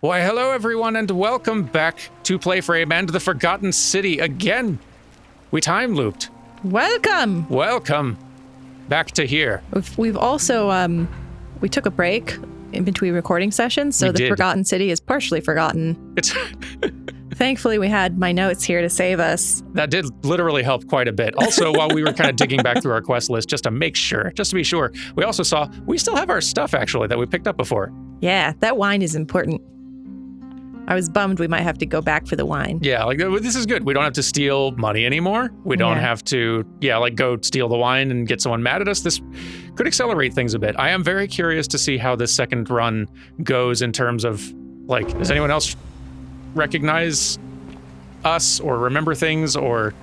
Why, hello everyone, and welcome back to PlayFrame and the Forgotten City again. We time looped. Welcome. Welcome back to here. We've also we took a break in between recording sessions, so the Forgotten City is partially forgotten. It's Thankfully, we had my notes here to save us. That did literally help quite a bit. Also, while we were kind of digging back through our quest list, just to be sure, we also saw we still have our stuff actually that we picked up before. Yeah, that wine is important. I was bummed we might have to go back for the wine. Yeah, like this is good. We don't have to steal money anymore. We don't have to, go steal the wine and get someone mad at us. This could accelerate things a bit. I am very curious to see how this second run goes in terms of, does anyone else recognize us or remember things or...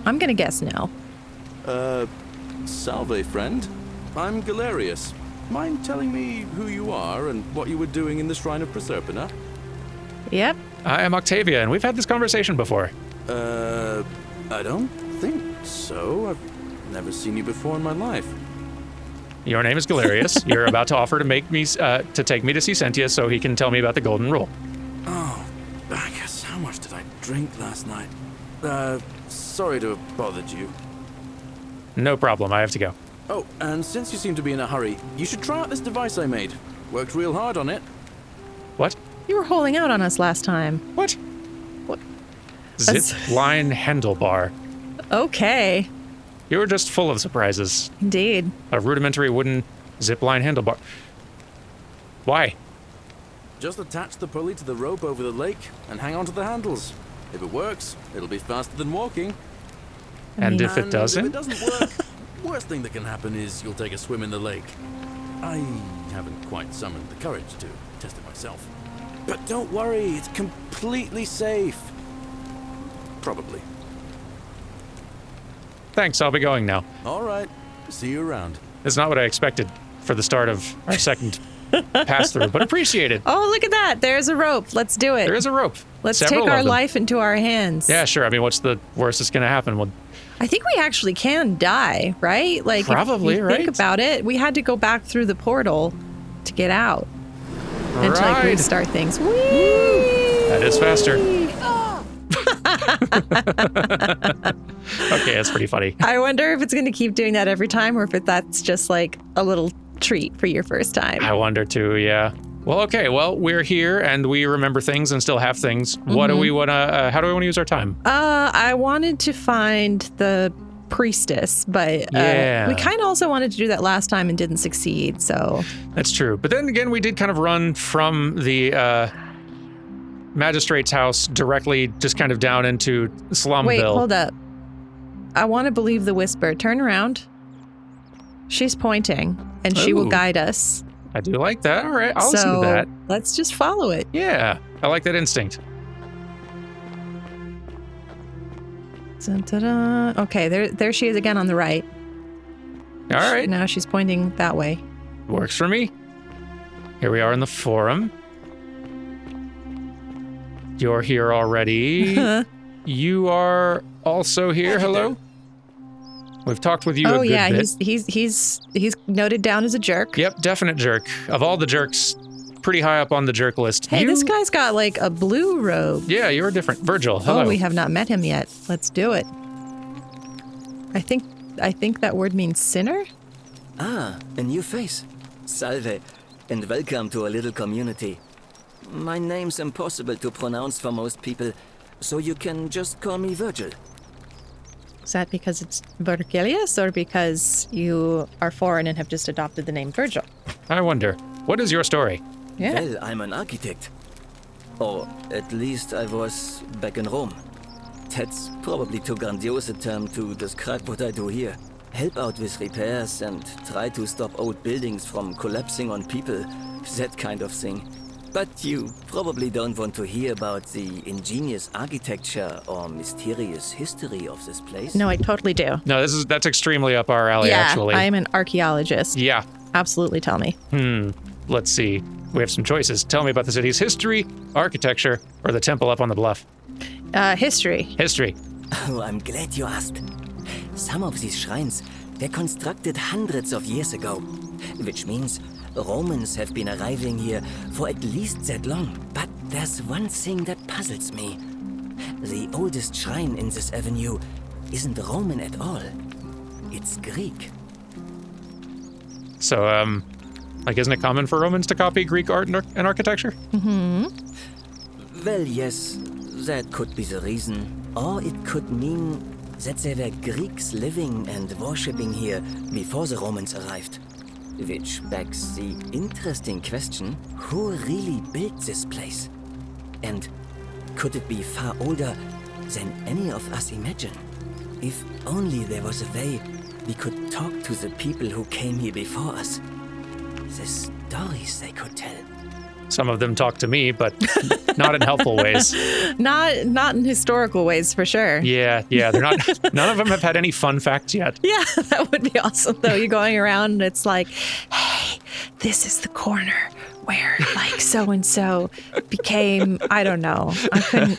I'm gonna guess no. Salve, friend. I'm Galerius. Mind telling me who you are and what you were doing in the Shrine of Proserpina? Yep. I am Octavia, and we've had this conversation before. I don't think so. I've never seen you before in my life. Your name is Galerius. You're about to offer to take me to see Sentia so he can tell me about the Golden Rule. Oh, I guess how much did I drink last night? Sorry to have bothered you. No problem, I have to go. Oh, and since you seem to be in a hurry, you should try out this device I made. Worked real hard on it. What? You were holding out on us last time. What? Zip line handlebar. Okay. You were just full of surprises. Indeed. A rudimentary wooden zipline handlebar. Why? Just attach the pulley to the rope over the lake and hang on to the handles. If it works, it'll be faster than walking. And if it doesn't? If it doesn't work, worst thing that can happen is you'll take a swim in the lake. I haven't quite summoned the courage to test it myself. But don't worry, it's completely safe. Probably. Thanks, I'll be going now. All right. See you around. It's not what I expected for the start of our second pass-through, but appreciate it. Oh, look at that. There's a rope. Let's do it. There is a rope. Let's take our life into our hands. Yeah, sure. I mean, what's the worst that's going to happen? Well, I think we actually can die, right? Probably, if you think about it, we had to go back through the portal to get out. And to restart things. Whee! That is faster. Okay, that's pretty funny. I wonder if it's going to keep doing that every time or if that's just like a little treat for your first time. I wonder too, yeah. Well, okay, we're here and we remember things and still have things. What do we want to, how do we want to use our time? I wanted to find the priestess, but we kind of also wanted to do that last time and didn't succeed, so. That's true. But then again, we did kind of run from the magistrate's house directly just kind of down into Slumville. Wait, hold up. I want to believe the whisper. Turn around. She's pointing, and she will guide us. I do like that. All right, I'll listen to that. Let's just follow it. Yeah, I like that instinct. Dun-da-da. Okay, there she is again on the right. All right. Now she's pointing that way. Works for me. Here we are in the forum. You're here already. You are also here. Hello. We've talked with you a good bit. He's noted down as a jerk. Yep, definite jerk. Of all the jerks, pretty high up on the jerk list. Hey, this guy's got like a blue robe. Yeah, you're different. Virgil, hello. Oh, we have not met him yet. Let's do it. I think that word means sinner? Ah, a new face. Salve, and welcome to a little community. My name's impossible to pronounce for most people, so you can just call me Virgil. Is that because it's Virgilius or because you are foreign and have just adopted the name Virgil? I wonder, what is your story? Yeah. Well, I'm an architect. Or at least I was back in Rome. That's probably too grandiose a term to describe what I do here. Help out with repairs and try to stop old buildings from collapsing on people. That kind of thing. But you probably don't want to hear about the ingenious architecture or mysterious history of this place. No, I totally do. No, that's extremely up our alley, actually. Yeah, I'm an archaeologist. Yeah. Absolutely, tell me. Let's see. We have some choices. Tell me about the city's history, architecture, or the temple up on the bluff. History. History. Oh, I'm glad you asked. Some of these shrines, they're constructed hundreds of years ago, which means Romans have been arriving here for at least that long. But there's one thing that puzzles me. The oldest shrine in this avenue isn't Roman at all. It's Greek. So, like, isn't it common for Romans to copy Greek art and architecture? Mm-hmm. Well, yes, that could be the reason. Or it could mean that there were Greeks living and worshipping here before the Romans arrived. Which begs the interesting question, who really built this place? And could it be far older than any of us imagine? If only there was a way we could talk to the people who came here before us. The stories they could tell. Some of them talk to me, but not in helpful ways. Not in historical ways, for sure. Yeah, they're not. None of them have had any fun facts yet. Yeah, that would be awesome, though. You're going around and it's like, hey, this is the corner where, like, so-and-so became, I don't know.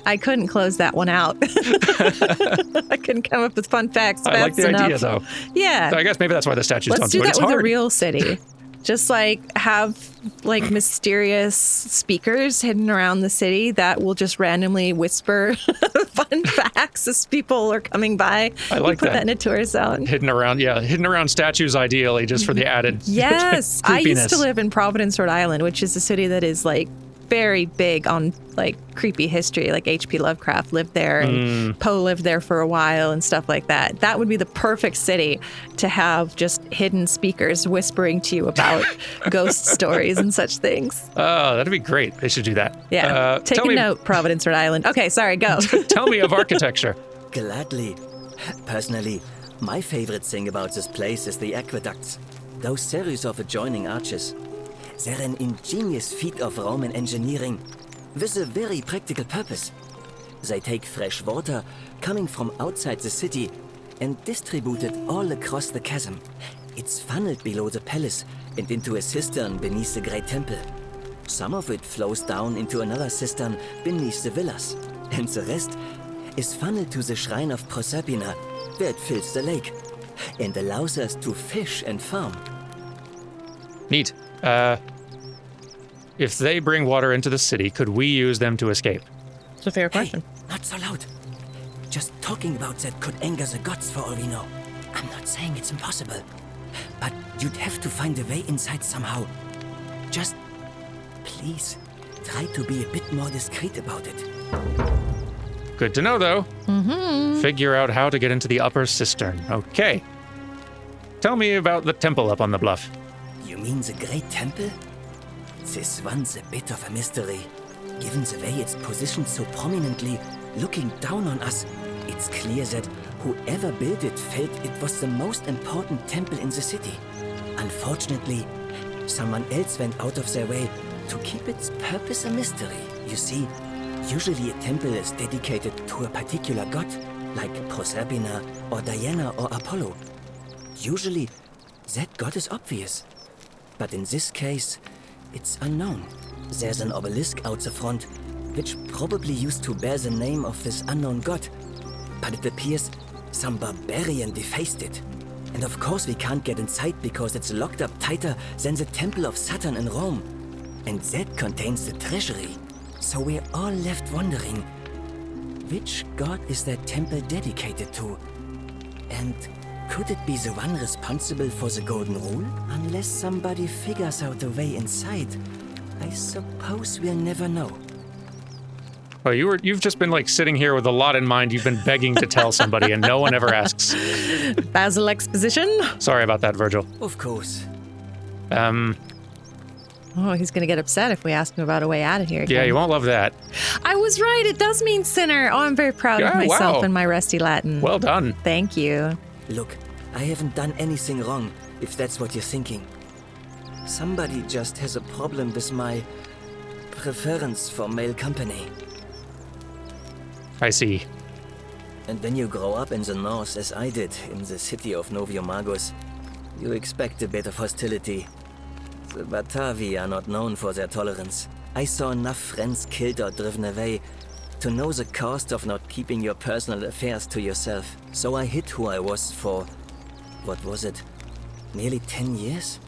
I couldn't close that one out. I couldn't come up with fun facts fast enough. I like the idea, though. Yeah. So I guess maybe that's why the statues don't do it. Let's do that with hard. a real city. Just like have like mysterious speakers hidden around the city that will just randomly whisper fun facts as people are coming by. I like put that in a tour zone. Hidden around statues, ideally, just for the added Yes. I used to creepiness. live in Providence, Rhode Island, which is a city that is like very big on like creepy history. Like H.P. Lovecraft lived there and Poe lived there for a while and stuff like that. That would be the perfect city to have just hidden speakers whispering to you about ghost stories and such things. Oh, that'd be great. They should do that. Yeah. Take a note, Providence, Rhode Island. Okay, sorry, go. Tell me of architecture. Gladly. Personally, my favorite thing about this place is the aqueducts. Those series of adjoining arches. They're an ingenious feat of Roman engineering with a very practical purpose. They take fresh water coming from outside the city and distribute it all across the chasm. It's funneled below the palace and into a cistern beneath the great temple. Some of it flows down into another cistern beneath the villas, and the rest is funneled to the shrine of Proserpina, where it fills the lake and allows us to fish and farm. Neat. If they bring water into the city, could we use them to escape? It's a fair question. Hey, not so loud. Just talking about that could anger the gods for all we know. I'm not saying it's impossible, but you'd have to find a way inside somehow. Just, please, try to be a bit more discreet about it. Good to know, though. Figure out how to get into the upper cistern. Okay. Tell me about the temple up on the bluff. You mean the Great Temple? This one's a bit of a mystery. Given the way it's positioned so prominently, looking down on us, it's clear that whoever built it felt it was the most important temple in the city. Unfortunately, someone else went out of their way to keep its purpose a mystery. You see, usually a temple is dedicated to a particular god, like Proserpina or Diana or Apollo. Usually, that god is obvious. But in this case, it's unknown. There's an obelisk out the front, which probably used to bear the name of this unknown god. But it appears some barbarian defaced it. And of course we can't get inside because it's locked up tighter than the Temple of Saturn in Rome. And that contains the treasury. So we're all left wondering, which god is that temple dedicated to? And could it be the one responsible for the Golden Rule? Unless somebody figures out a way inside, I suppose we'll never know. Well, you've just been like sitting here with a lot in mind. You've been begging to tell somebody, and no one ever asks. Basil exposition? Sorry about that, Virgil. Of course. Oh, he's going to get upset if we ask him about a way out of here again. Yeah, you won't love that. I was right. It does mean sinner. Oh, I'm very proud of myself wow. and my rusty Latin. Well done. Thank you. Look, I haven't done anything wrong, if that's what you're thinking. Somebody just has a problem with my preference for male company. I see. And when you grow up in the north, as I did, in the city of Noviomagos, you expect a bit of hostility. The Batavi are not known for their tolerance. I saw enough friends killed or driven away to know the cost of not keeping your personal affairs to yourself. So I hid who I was for, what was it, nearly 10 years?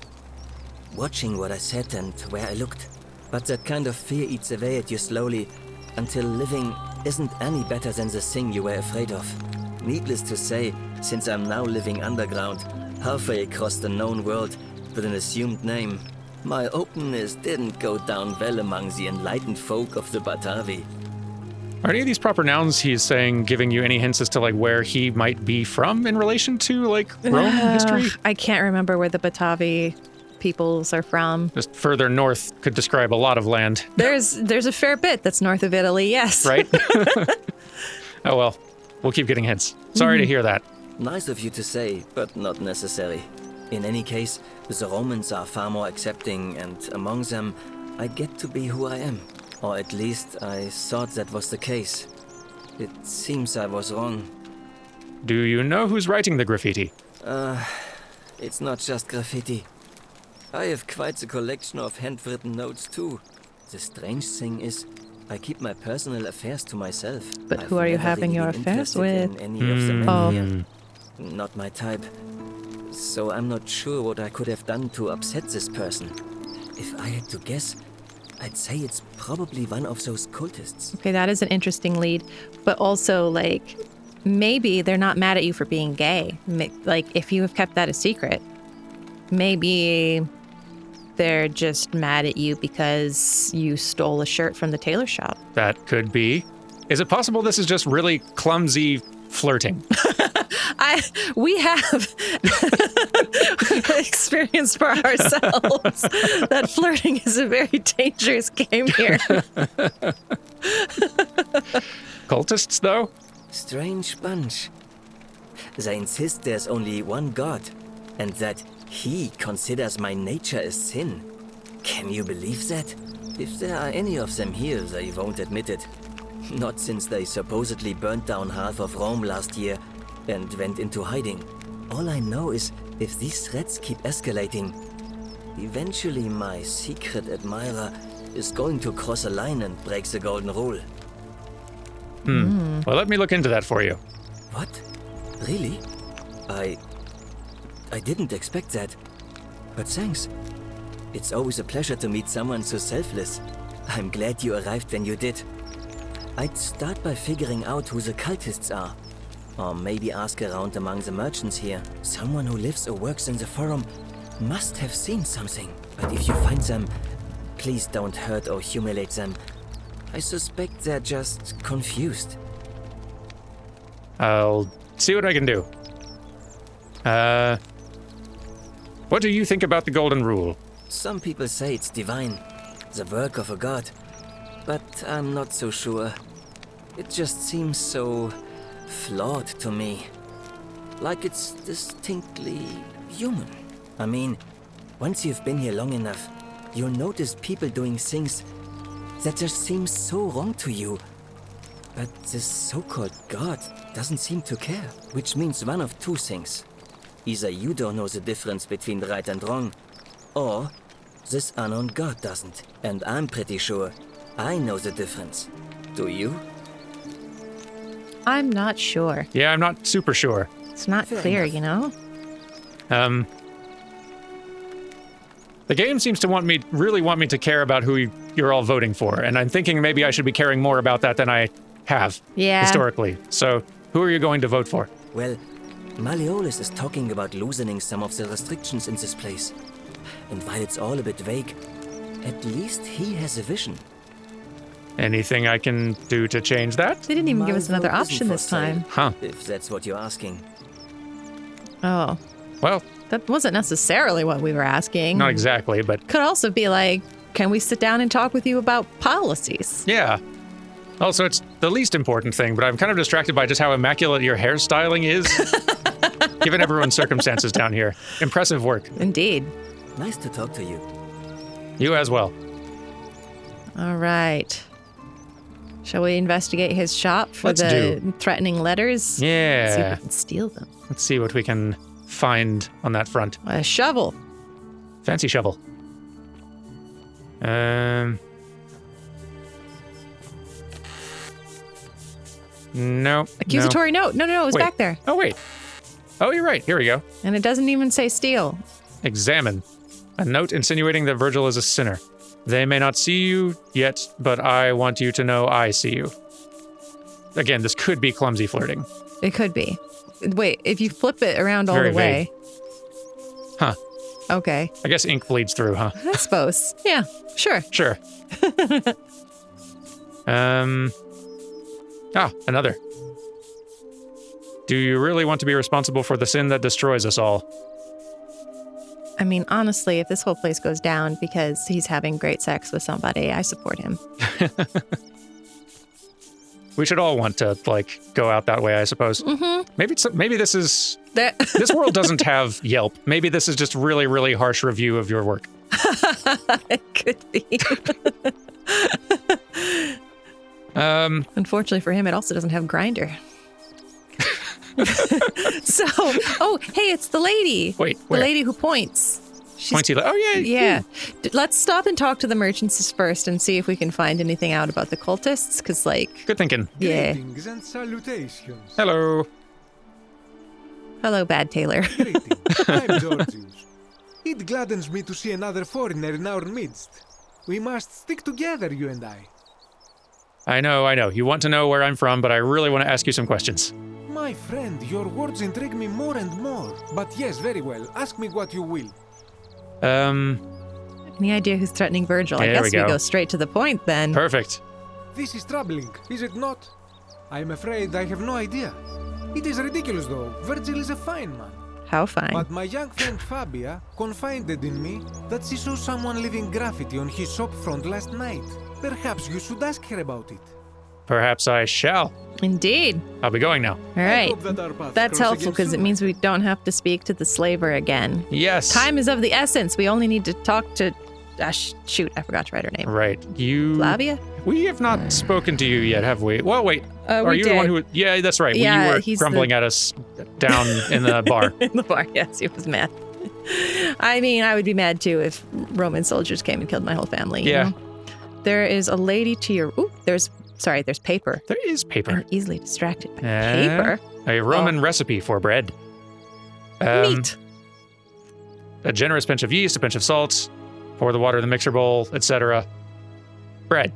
watching what I said and where I looked. But that kind of fear eats away at you slowly, until living isn't any better than the thing you were afraid of. Needless to say, since I'm now living underground, halfway across the known world, with an assumed name, my openness didn't go down well among the enlightened folk of the Batavi. Are any of these proper nouns he's saying giving you any hints as to like where he might be from in relation to like Rome history? I can't remember where the Batavi peoples are from. Just further north could describe a lot of land. There's a fair bit that's north of Italy, yes. Right? Oh well, we'll keep getting hints. Sorry to hear that. Nice of you to say, but not necessary. In any case, the Romans are far more accepting, and among them, I get to be who I am. Or at least I thought that was the case. It seems I was wrong. Do you know who's writing the graffiti? It's not just graffiti. I have quite the collection of handwritten notes too. The strange thing is, I keep my personal affairs to myself. But who are you never having really your been affairs interested with? in any of them Oh. here. Not my type. So I'm not sure what I could have done to upset this person. If I had to guess, I'd say it's probably one of those cultists. Okay, that is an interesting lead. But also, like, maybe they're not mad at you for being gay. Like, if you have kept that a secret, maybe they're just mad at you because you stole a shirt from the tailor shop. That could be. Is it possible this is just really clumsy flirting? We have experienced for ourselves that flirting is a very dangerous game here. Cultists, though? Strange bunch. They insist there's only one God, and that he considers my nature a sin. Can you believe that? If there are any of them here, they won't admit it. Not since they supposedly burnt down half of Rome last year and went into hiding. All I know is, if these threats keep escalating, eventually my secret admirer is going to cross a line and break the golden rule. Well, let me look into that for you. What? Really? I didn't expect that. But thanks. It's always a pleasure to meet someone so selfless. I'm glad you arrived when you did. I'd start by figuring out who the cultists are. Or maybe ask around among the merchants here. Someone who lives or works in the forum must have seen something. But if you find them, please don't hurt or humiliate them. I suspect they're just confused. I'll see what I can do. What do you think about the Golden Rule? Some people say it's divine, the work of a god. But I'm not so sure. It just seems so flawed to me. Like it's distinctly human. I mean, once you've been here long enough, you'll notice people doing things that just seem so wrong to you. But this so-called god doesn't seem to care, which means one of two things. Either you don't know the difference between right and wrong, or this unknown god doesn't. And I'm pretty sure I know the difference. Do you? I'm not sure. Yeah, I'm not super sure. It's not Fair clear, enough. you know? The game seems to really want me to care about who you're all voting for, and I'm thinking maybe I should be caring more about that than I have historically. So, who are you going to vote for? Well, Malleolus is talking about loosening some of the restrictions in this place. And while it's all a bit vague, at least he has a vision. Anything I can do to change that? They didn't even give us My another vote isn't option for this sale, time. Huh. If that's what you're asking. Oh, Well, that wasn't necessarily what we were asking. not exactly, but Could also be like, can we sit down and talk with you about policies? yeah. Also, it's the least important thing, but I'm kind of distracted by just how immaculate your hairstyling is, given everyone's circumstances down here. Impressive work. Indeed. Nice to talk to you. You as well. All right. Shall we investigate his shop for Let's the do. threatening letters? See if Yeah. we can steal them. Let's see what we can find on that front. A shovel. Fancy shovel. No. Accusatory note. No, it was Wait. back there. Oh, wait. Oh, you're right. Here we go. And it doesn't even say steal. Examine. A note insinuating that Virgil is a sinner. They may not see you yet, but I want you to know I see you. Again, this could be clumsy flirting. It could be. Wait, if you flip it around all Very the way. vague. Huh. Okay. I guess ink bleeds through, huh? I suppose. Yeah, sure. Sure. Another. Do you really want to be responsible for the sin that destroys us all? I mean, honestly, if this whole place goes down because he's having great sex with somebody, I support him. We should all want to, like, go out that way, I suppose. Mm-hmm. Maybe this is... This world doesn't have Yelp. Maybe this is just really, really harsh review of your work. It could be. Unfortunately for him, it also doesn't have Grindr. So, hey, it's the lady. Wait, the where? lady who points. Pointy. Oh, yeah. Yeah. Let's stop and talk to the merchants first and see if we can find anything out about the cultists, because, like... Good thinking. Yeah. Greetings and salutations. Hello. Hello, Bad Taylor. Greetings. I'm Georgius. It gladdens me to see another foreigner in our midst. We must stick together, you and I. I know. You want to know where I'm from, but I really want to ask you some questions. My friend, your words intrigue me more and more. But yes, very well. Ask me what you will. Any idea who's threatening Virgil? I There guess we we go. go straight to the point then. Perfect. This is troubling, is it not? I am afraid I have no idea. It is ridiculous, though. Virgil is a fine man. How fine. But my young friend Fabia confided in me that she saw someone leaving graffiti on his shop front last night. Perhaps you should ask her about it. Perhaps I shall. Indeed. I'll be going now. All right. hope that our paths That's cross helpful again because it soon. means we don't have to speak to the slaver again. Yes. Time is of the essence. We only need to talk to... shoot, I forgot to write her name. Right. You... Flavia? We have not spoken to you yet, have we? Well, wait. Are we you the one did. who... Yeah, that's right. Yeah, you were he's grumbling the- at us down in the bar. In the bar, yes, he was mad. I mean, I would be mad too if Roman soldiers came and killed my whole family. you Yeah. know? There is a lady to your... Ooh, there's paper. There is paper. I'm easily distracted by paper. A Roman recipe for bread. Meat. A generous pinch of yeast, a pinch of salt, pour the water in the mixer bowl, etc. Bread.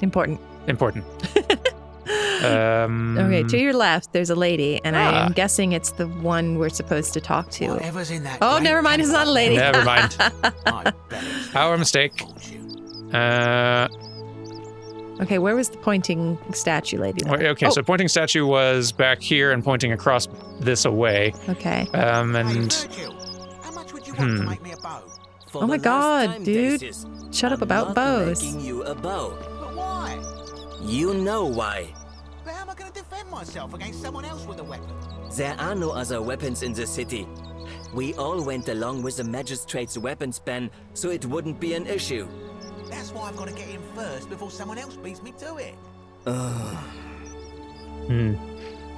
Important. Important. Okay, to your left, there's a lady, and Ah. I'm guessing it's the one we're supposed to talk to. Whatever's in that Oh, great never mind, it's not a lady. Never mind. I bet it's Our mistake. fortune. Okay, where was the pointing statue lady? then? Okay, so pointing statue was back here and pointing across this away. Okay. Hey, And Virgil, how much would you want to make me a bow? For Oh my the last God, time, dude. Daisies, Shut up I'm about not bows. making you a bow. But why? You know why. But how am I going to defend myself against someone else with a weapon? There are no other weapons in the city. We all went along with the magistrate's weapons ban, so it wouldn't be an issue. That's why I've got to get in first before someone else beats me to it.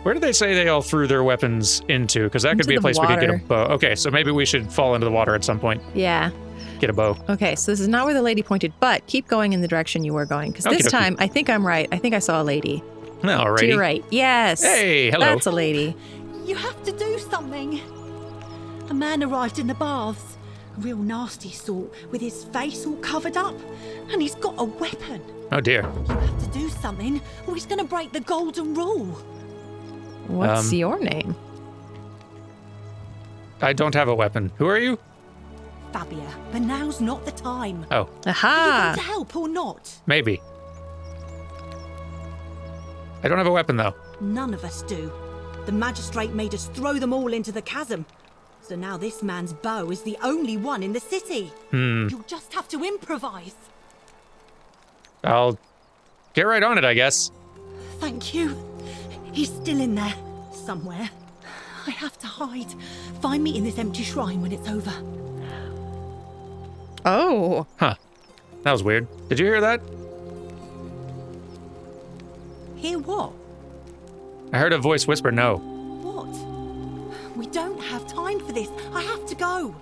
where did they say they all threw their weapons into? Because that could Into be a the place we could get a water. bow. Okay, so maybe we should fall into the water at some point. Yeah. Get a bow. Okay, so this is not where the lady pointed, but keep going in the direction you were going. Because Okie this dokie. time, I think I'm right. I think I saw a lady. Alrighty. To your right. Yes. Hey, hello. That's a lady. You have to do something. A man arrived in the baths, a real nasty sort, with his face all covered up, and he's got a weapon. Oh dear. You have to do something, or he's going to break the golden rule. What's your name? I don't have a weapon. Who are you? Fabia, but now's not the time. Oh, Are you going to Aha. help or not? maybe. I don't have a weapon though. None of us do. The magistrate made us throw them all into the chasm. So now this man's bow is the only one in the city. You'll just have to improvise. I'll get right on it, I guess. Thank you. He's still in there, somewhere. I have to hide. Find me in this empty shrine when it's over. Oh. Huh. That was weird. Did you hear that? Hear what? I heard a voice whisper no. What? We don't have time for this. I have to go.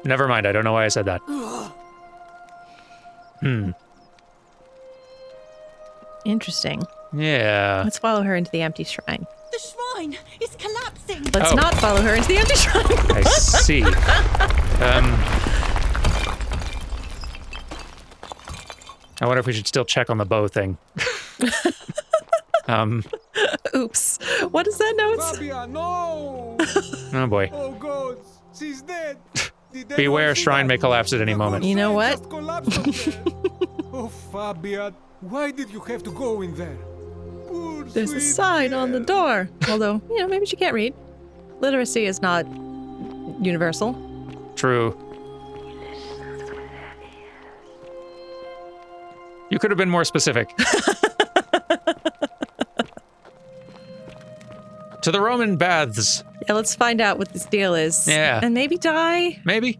Never mind. I don't know why I said that. Interesting. Yeah. Let's follow her into the empty shrine. The shrine is collapsing. missing. Let's not follow her into the empty shrine. I see. I wonder if we should still check on the bow thing. Oops. What is that note? Fabia, no! Oh boy. Oh God, she's dead. Did Beware, anyone see shrine that? may collapse at any The moment. whole You know shrine what? just collapsed up there. Oh, Fabia, why did you have to go in there? Poor There's a sweet sign on the dear. door. Although, maybe she can't read. Literacy is not universal. True. You could have been more specific. To the Roman baths. Yeah, let's find out what this deal is. Yeah. And maybe die. Maybe.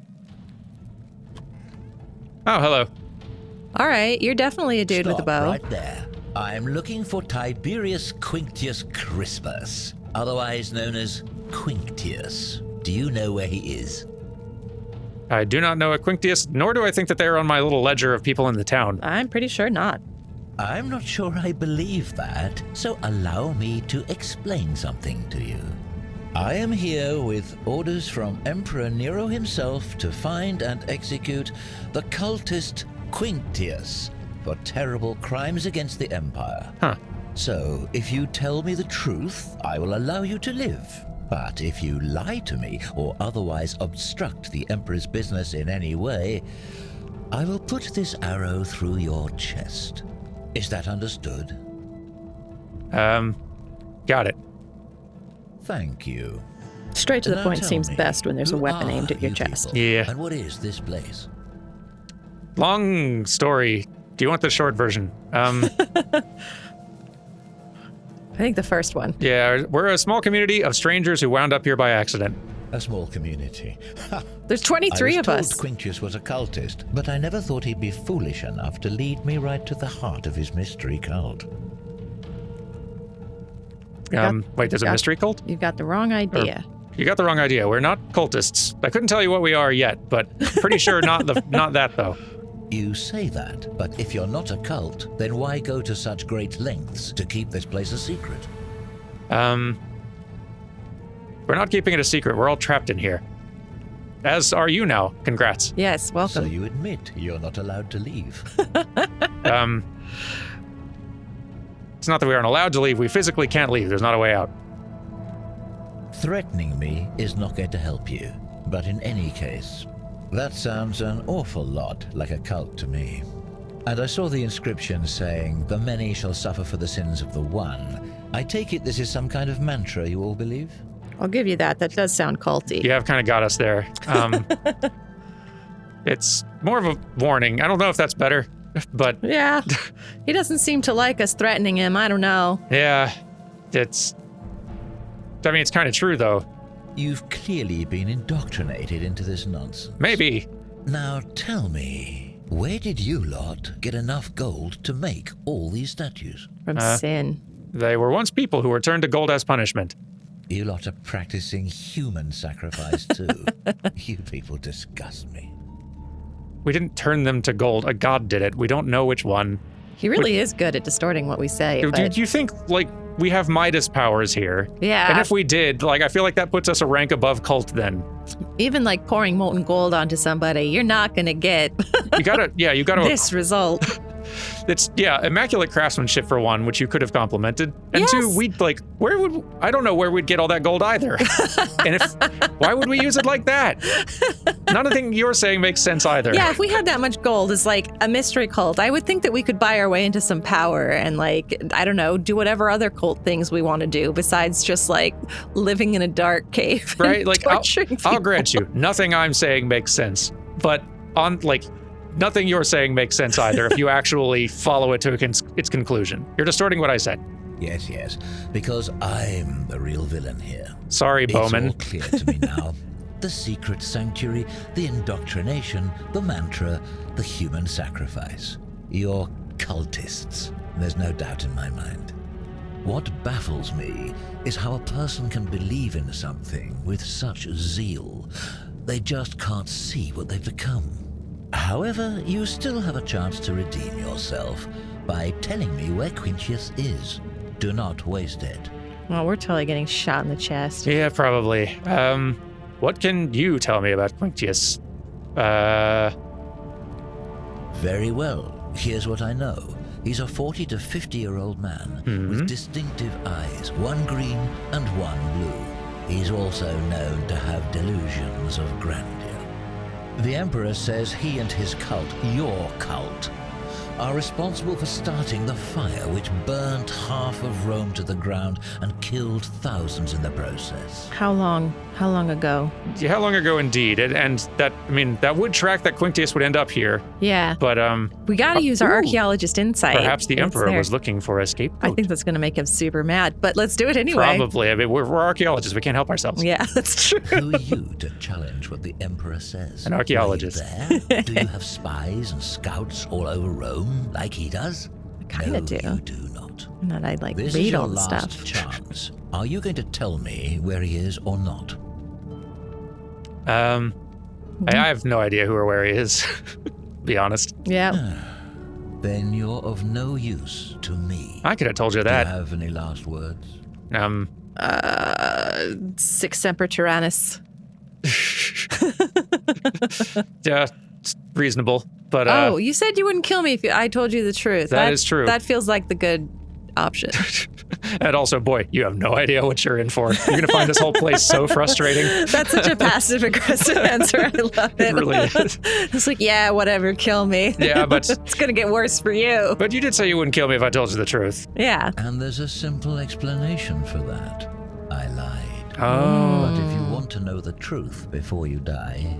Oh, hello. All right, you're definitely a dude with a Stop bow. right there. I'm looking for Tiberius Quinctius Crispus, otherwise known as Quinctius. Do you know where he is? I do not know a Quinctius, nor do I think that they are on my little ledger of people in the town. I'm pretty sure not. I'm not sure I believe that, so allow me to explain something to you. I am here with orders from Emperor Nero himself to find and execute the cultist Quinctius for terrible crimes against the Empire. Huh. So, if you tell me the truth, I will allow you to live. But if you lie to me or otherwise obstruct the Emperor's business in any way, I will put this arrow through your chest. Is that understood? Got it. Thank you. Straight to the Now point tell seems me, best when there's a who weapon are aimed at your you chest. people? Yeah. And what is this place? Long story. Do you want the short version? I think the first one. Yeah, we're a small community of strangers who wound up here by accident. A small community. There's 23 of I us. was told Quinctius was a cultist, but I never thought he'd be foolish enough to lead me right to the heart of his mystery cult. Wait, there's a got- mystery cult? You've got the wrong idea. You got the wrong idea. We're not cultists. I couldn't tell you what we are yet, but pretty sure not that though. You say that, but if you're not a cult, then why go to such great lengths to keep this place a secret? We're not keeping it a secret. We're all trapped in here. As are you now. Congrats. Yes, So welcome. you admit you're not allowed to leave. It's not that we aren't allowed to leave. We physically can't leave. There's not a way out. Threatening me is not going to help you. But in any case, that sounds an awful lot like a cult to me. And I saw the inscription saying, "The many shall suffer for the sins of the one." I take it this is some kind of mantra you all believe? I'll give you that. That does sound culty. You have kind of got us there. It's more of a warning. I don't know if that's better, but Yeah. He doesn't seem to like us threatening him. I don't know. yeah, it's kind of true though. You've clearly been indoctrinated into this nonsense. Maybe. Now tell me, where did you lot get enough gold to make all these statues? From sin. They were once people who were turned to gold as punishment. You lot are practicing human sacrifice too. You people disgust me. We didn't turn them to gold. A god did it. We don't know which one. He really is good at distorting what we say. Do But you think, like, we have Midas powers here? Yeah. And if we did, like, I feel like that puts us a rank above cult then. even like pouring molten gold onto somebody, you're not going to get You gotta this result. It's immaculate craftsmanship for one, which you could have complimented. And two, Yes. we'd like, I don't know where we'd get all that gold either. And why would we use it like that? None of the thing you're saying makes sense either. Yeah, if we had that much gold as like a mystery cult, I would think that we could buy our way into some power and like, I don't know, do whatever other cult things we want to do besides just like living in a dark cave. Right? And Like, torturing I'll people. grant you, nothing I'm saying makes sense. But nothing you're saying makes sense either if you actually follow it to its conclusion. You're distorting what I said. Yes, because I'm the real villain here. Sorry, Bowman. It's all clear to me now. The secret sanctuary, the indoctrination, the mantra, the human sacrifice. You're cultists. There's no doubt in my mind. What baffles me is how a person can believe in something with such zeal. They just can't see what they've become. However, you still have a chance to redeem yourself by telling me where Quinctius is. Do not waste it. Well, we're totally getting shot in the chest. Yeah, probably. What can you tell me about Quinctius? Very well. Here's what I know. He's a 40 to 50-year-old man with distinctive eyes, one green and one blue. He's also known to have delusions of grandeur. The Emperor says he and his cult, your cult, are responsible for starting the fire which burnt half of Rome to the ground and killed thousands in the process. How long? How long ago? Yeah, how long ago indeed? And that, I mean, that would track that Quinctius would end up here. Yeah. But, we gotta use our archaeologist insight. Perhaps the It's Emperor there. was looking for a scapegoat. I think that's gonna make him super mad, but let's do it anyway. Probably. I mean, we're archaeologists. We can't help ourselves. Yeah, that's true. Who are you to challenge what the Emperor says? An archaeologist. Were you there? Do you have spies and scouts all over Rome like he does? Kinda No, do. you do not. And then I'd like This is read your all the last stuff. chance. Are you going to tell me where he is or not? I have no idea who or where he is. Be honest. Yeah. Then you're of no use to me. I could have told you Do you that. have any last words? Sic semper tyrannis. Yeah, it's reasonable. But Oh, you said you wouldn't kill me if I told you the truth. That is true. That feels like the good option. and also, boy, you have no idea what you're in for. You're gonna find this whole place so frustrating. That's such a passive aggressive answer. I love it. It really is. It's like, yeah, whatever, kill me. Yeah, but It's gonna get worse for you. but you did say you wouldn't kill me if I told you the truth. Yeah. And there's a simple explanation for that. I lied. Oh. But if you want to know the truth before you die,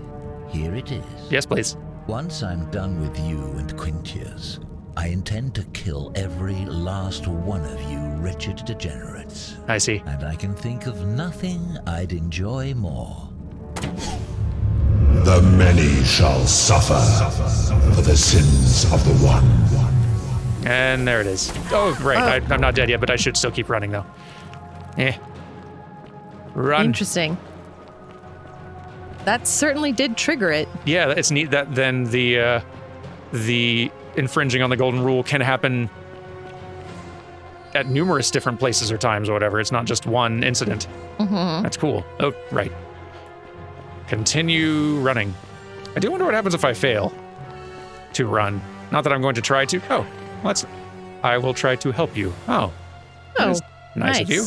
here it is. Yes, please. Once I'm done with you and Quinctius, I intend to kill every last one of you wretched degenerates. I see. And I can think of nothing I'd enjoy more. The many shall suffer for the sins of the one. And there it is. Oh, right. I'm not dead yet, but I should still keep running though. Run. Interesting. That certainly did trigger it. Yeah, it's neat that then the infringing on the golden rule can happen at numerous different places or times or whatever. It's not just one incident. Mm-hmm. That's cool. Oh, right. Continue running. I do wonder what happens if I fail to run. Not that I'm going to try to. Oh, I will try to help you. Oh. That is nice of you.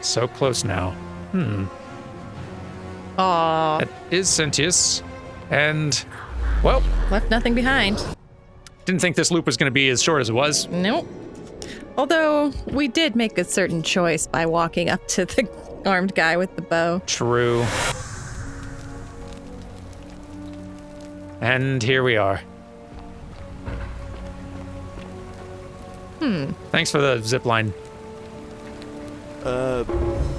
So close now. Aw. That is Sentius. And, well, Left nothing behind. didn't think this loop was going to be as short as it was. Nope. Although we did make a certain choice by walking up to the armed guy with the bow. True. And here we are. Thanks for the zip line.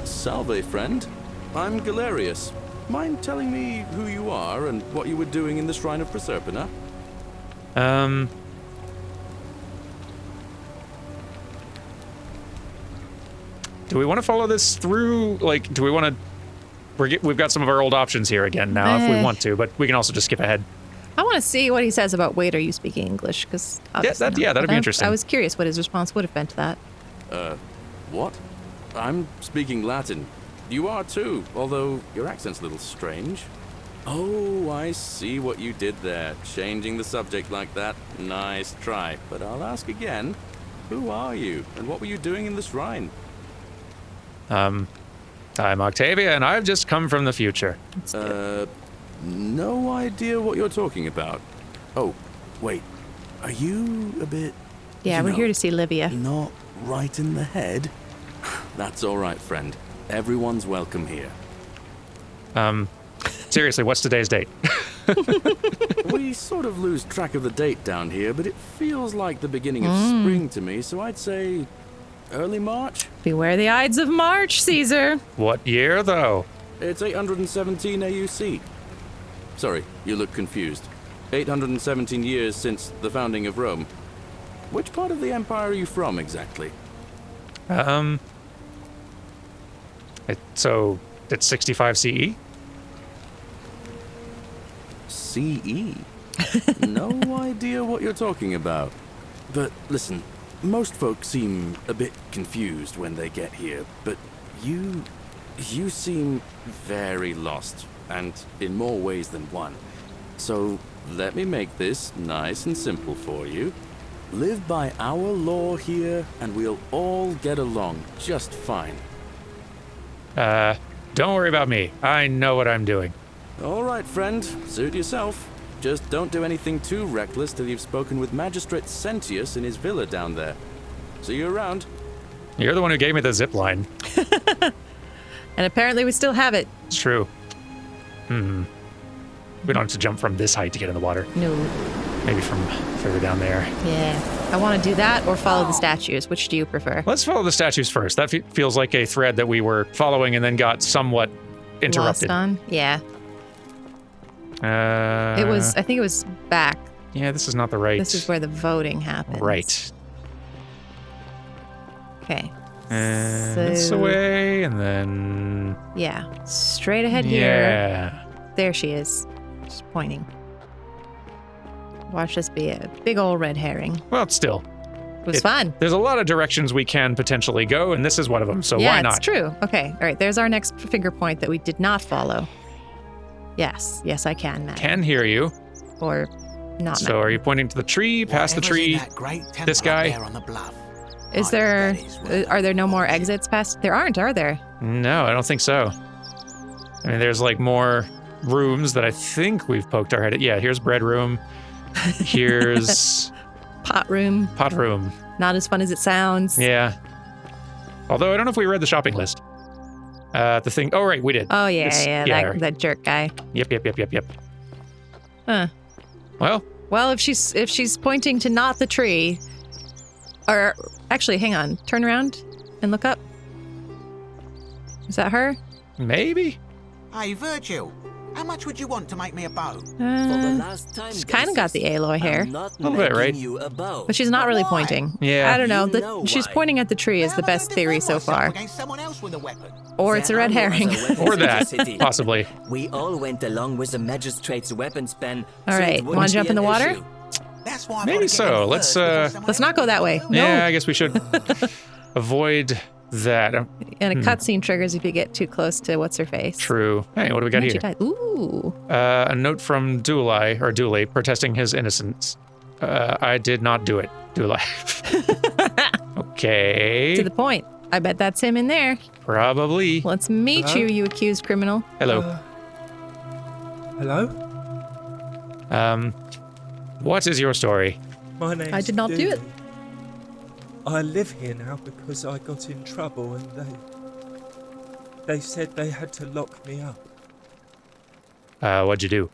Salve, friend. I'm Galerius. Mind telling me who you are and what you were doing in the Shrine of Proserpina? Do we want to follow this through? Like, do we want to... We've got some of our old options here again now if we want to, but we can also just skip ahead. I want to see what he says about wait, are you speaking English? Because that'd be interesting. I was curious what his response would have been to that. What? I'm speaking Latin. You are too, although your accent's a little strange. Oh, I see what you did there. Changing the subject like that. Nice try. But I'll ask again. Who are you, and what were you doing in the shrine? I'm Octavia, and I've just come from the future. No idea what you're talking about. Oh, wait. Are you a bit... Yeah, you we're know, here to see Livia. Not right in the head? That's all right, friend. Everyone's welcome here. Seriously, what's today's date? We sort of lose track of the date down here, but it feels like the beginning of spring to me, so I'd say early March? Beware the Ides of March, Caesar. What year, though? It's 817 AUC. Sorry, you look confused. 817 years since the founding of Rome. Which part of the empire are you from, exactly? So it's 65 CE? CE? No idea what you're talking about. But listen, most folks seem a bit confused when they get here, but you seem very lost, and in more ways than one. So let me make this nice and simple for you. Live by our law here, and we'll all get along just fine. Don't worry about me. I know what I'm doing. All right, friend. Suit yourself. Just don't do anything too reckless till you've spoken with Magistrate Sentius in his villa down there. See you around. You're the one who gave me the zip line. And apparently we still have it. It's true. We don't have to jump from this height to get in the water. No. Maybe from further down there. Yeah. I want to do that or follow the statues. Which do you prefer? Let's follow the statues first. That feels like a thread that we were following and then got somewhat interrupted. Lost on? Yeah. I think it was back. Yeah, this is not the right. This is where the voting happens. Right. Okay. And So- this away, and then. Yeah. Straight ahead here. Yeah. There she is. Just pointing. Watch this be a big old red herring. Well, still. It was fun. There's a lot of directions we can potentially go, and this is one of them, so Yeah, why not? it's true. Okay. All right. There's our next finger point that we did not follow. Yes. Yes, I can, Matt. Can hear you. Or not. So are you pointing to the tree, past the tree? This guy? Is there? Are there no more exits past? There aren't, are there? No, I don't think so. I mean, there's like more rooms that I think we've poked our head at. Yeah, here's bread room. Here's Pot room. pot room. Not as fun as it sounds. Yeah. Although I don't know if we read the shopping list. The thing. Oh, right, we did. Oh yeah, This- yeah. That jerk guy. Yep. Huh. Well, Well, if she's pointing to not the tree, or actually, hang on, turn around and look up. Is that her? maybe. Hey, Virgil, how much would you want to make me a bow? For the last time, She's kind of got the Aloy hair, I'm not Little bit, making right? you a bow. but she's not really Why? pointing. Yeah. I don't know. You know She's why. pointing at the tree is How the am I gonna best theory defend so myself far. against someone else with a weapon? Or it's a red There are no herring. other weapons Or in the that, city. possibly. We all went along with the magistrate's weapons ban. All so right, it you wouldn't wanna jump be in the an water? issue. That's why I've Maybe gotta get so. in Let's, first before someone Let's not go that way. No. Yeah, I guess we should avoid that. And a cutscene triggers if you get too close to what's her face. True. Hey, what do we got She here? died. Ooh. A note from Dooley protesting his innocence. I did not do it, Dooley. Okay. To the point. I bet that's him in there. Probably. Let's meet Hello? you accused criminal. Hello. Hello? What is your story? My name's I did not do it. Dooley. I live here now because I got in trouble and they said they had to lock me up. What'd you do?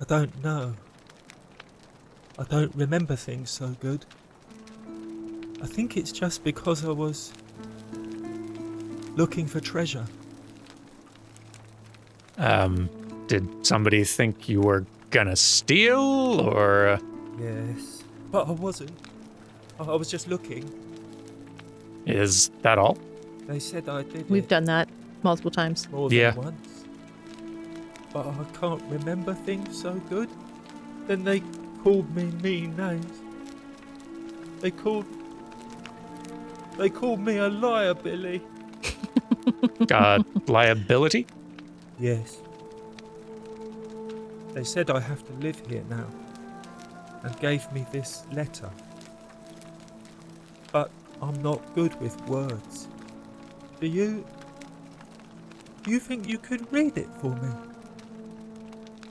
I don't know. I don't remember things so good. I think it's just because I was looking for treasure. Did somebody think you were gonna steal, or? Yes. But I wasn't. I was just looking. Is that all? They said I did We've it done that multiple times. more than Yeah. once. But I can't remember things so good. Then they called me mean names. They called me a liar, Billy. Liability? Yes. They said I have to live here now and gave me this letter. But I'm not good with words. Do you think you could read it for me?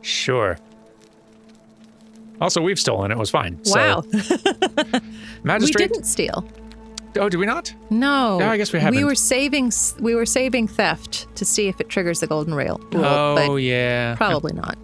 Sure. Also, we've stolen it. It was fine. Wow. So, We magistrate. didn't steal. Oh, did we not? No. No, I guess we haven't. We were saving theft to see if it triggers the golden rule. Oh, but yeah. probably not.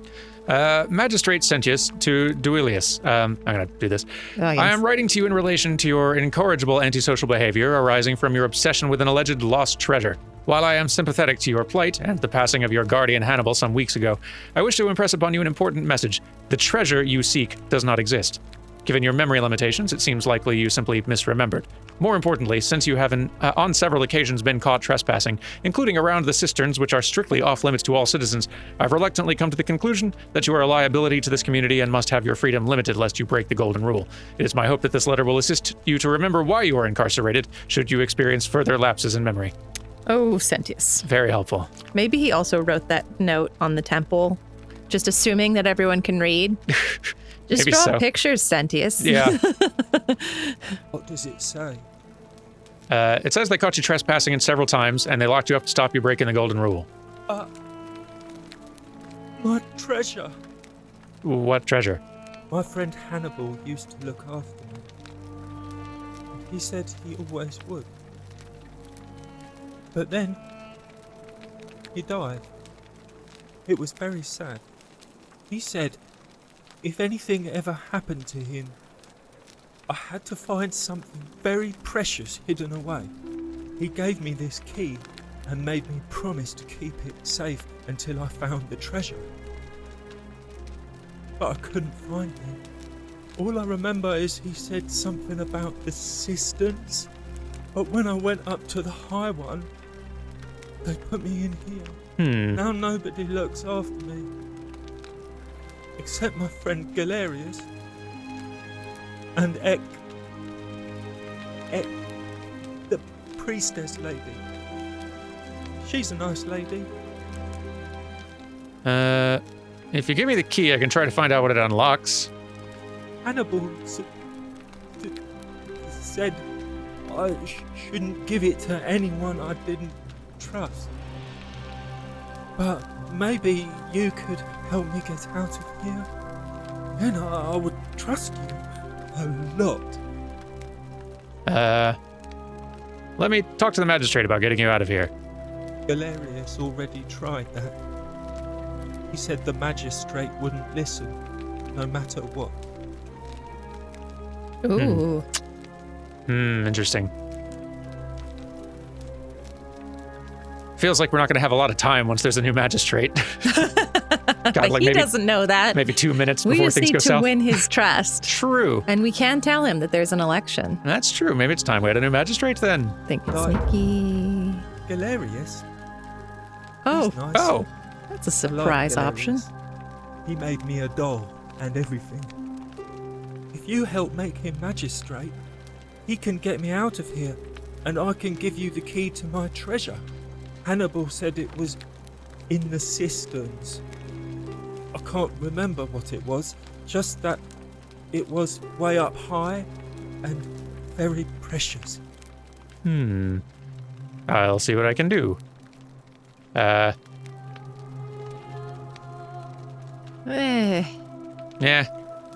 Magistrate Sentius to Duilius. I'm going to do this. Oh, yes. I am writing to you in relation to your incorrigible antisocial behavior arising from your obsession with an alleged lost treasure. While I am sympathetic to your plight and the passing of your guardian Hannibal some weeks ago, I wish to impress upon you an important message. The treasure you seek does not exist. Given your memory limitations, it seems likely you simply misremembered. More importantly, since you have on several occasions been caught trespassing, including around the cisterns, which are strictly off-limits to all citizens, I've reluctantly come to the conclusion that you are a liability to this community and must have your freedom limited lest you break the golden rule. It is my hope that this letter will assist you to remember why you are incarcerated, should you experience further lapses in memory. Oh, Sentius. Very helpful. Maybe he also wrote that note on the temple, just assuming that everyone can read. Just Maybe draw so. pictures, Sentius. Yeah. What does it say? It says they caught you trespassing several times, and they locked you up to stop you breaking the golden rule. My treasure. What treasure? My friend Hannibal used to look after me. He said he always would. But then, he died. It was very sad. He said, if anything ever happened to him, I had to find something very precious hidden away. He gave me this key and made me promise to keep it safe until I found the treasure. But I couldn't find it. All I remember is he said something about the cisterns, but when I went up to the high one, they put me in here. Now nobody looks after me. Except my friend Galerius. And Ek, the priestess lady. She's a nice lady. If you give me the key, I can try to find out what it unlocks. Hannibal said I shouldn't give it to anyone I didn't trust. But maybe you could help me get out of here. Then I would trust you a lot. Let me talk to the magistrate about getting you out of here. Galerius already tried that. He said the magistrate wouldn't listen, no matter what. Ooh. Interesting. Feels like we're not going to have a lot of time once there's a new magistrate. God, like he maybe, doesn't know that. Maybe 2 minutes We before just things need go to south. win his trust. True. And we can tell him that there's an election. That's true. Maybe it's time we had a new magistrate then. Think it's Like- sneaky. Galerius? Oh, He's nice. Oh, that's a I like surprise Galerius. option. He made me a doll and everything. If you help make him magistrate, he can get me out of here, and I can give you the key to my treasure. Hannibal said it was in the cisterns. I can't remember what it was, just that it was way up high and very precious. I'll see what I can do. Eh, Yeah,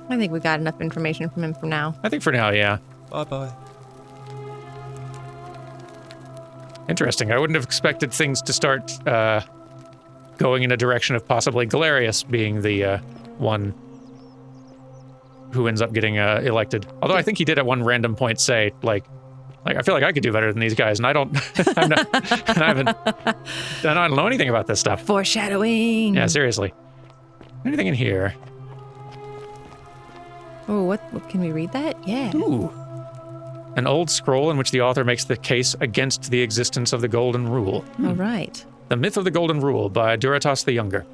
I think we got enough information from him for now. I think for now, yeah. Bye-bye. Interesting. I wouldn't have expected things to start going in a direction of possibly Galerius being the one who ends up getting elected. Although I think he did at one random point say, like I feel like I could do better than these guys, and I don't, I don't know anything about this stuff. Foreshadowing. Yeah, seriously. Anything in here? Oh, what can we read that? Yeah. Ooh. An old scroll in which the author makes the case against the existence of the Golden Rule. All right. The Myth of the Golden Rule by Duratas the Younger.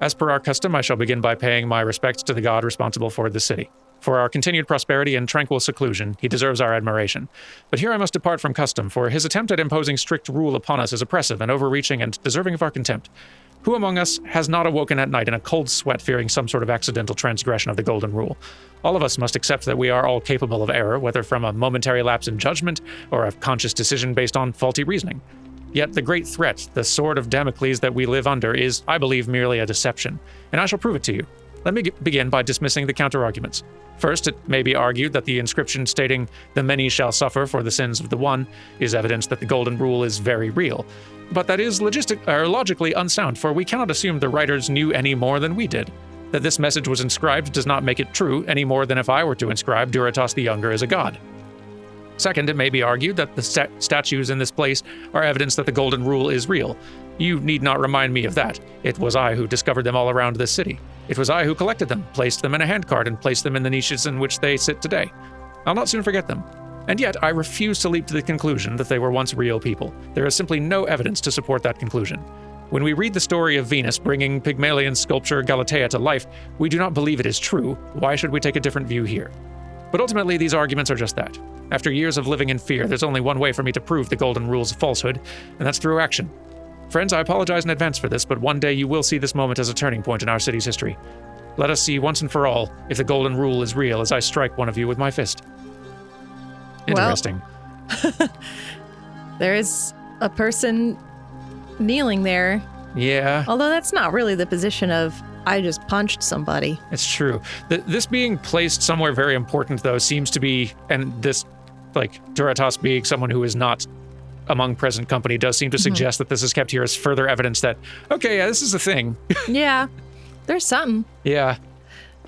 As per our custom, I shall begin by paying my respects to the god responsible for the city. For our continued prosperity and tranquil seclusion, he deserves our admiration. But here I must depart from custom, for his attempt at imposing strict rule upon us is oppressive and overreaching and deserving of our contempt. Who among us has not awoken at night in a cold sweat fearing some sort of accidental transgression of the Golden Rule? All of us must accept that we are all capable of error, whether from a momentary lapse in judgment or a conscious decision based on faulty reasoning. Yet the great threat, the sword of Damocles that we live under, is, I believe, merely a deception, and I shall prove it to you. Let me begin by dismissing the counter-arguments. First, it may be argued that the inscription stating, "The many shall suffer for the sins of the one," is evidence that the Golden Rule is very real. But that is logically unsound, for we cannot assume the writers knew any more than we did. That this message was inscribed does not make it true any more than if I were to inscribe Duratas the Younger as a god. Second, it may be argued that the statues in this place are evidence that the Golden Rule is real. You need not remind me of that. It was I who discovered them all around this city. It was I who collected them, placed them in a handcart, and placed them in the niches in which they sit today. I'll not soon forget them. And yet, I refuse to leap to the conclusion that they were once real people. There is simply no evidence to support that conclusion. When we read the story of Venus bringing Pygmalion sculpture Galatea to life, we do not believe it is true. Why should we take a different view here? But ultimately, these arguments are just that. After years of living in fear, there's only one way for me to prove the golden rule's falsehood, and that's through action. Friends, I apologize in advance for this, but one day you will see this moment as a turning point in our city's history. Let us see once and for all if the golden rule is real as I strike one of you with my fist. Interesting. Well, there is a person kneeling there. Yeah. Although that's not really the position of, I just punched somebody. It's true. This being placed somewhere very important, though, seems to be, and this, like, Duratas being someone who is not among present company does seem to suggest that this is kept here as further evidence that, okay, yeah, this is a thing. Yeah, there's something. Yeah.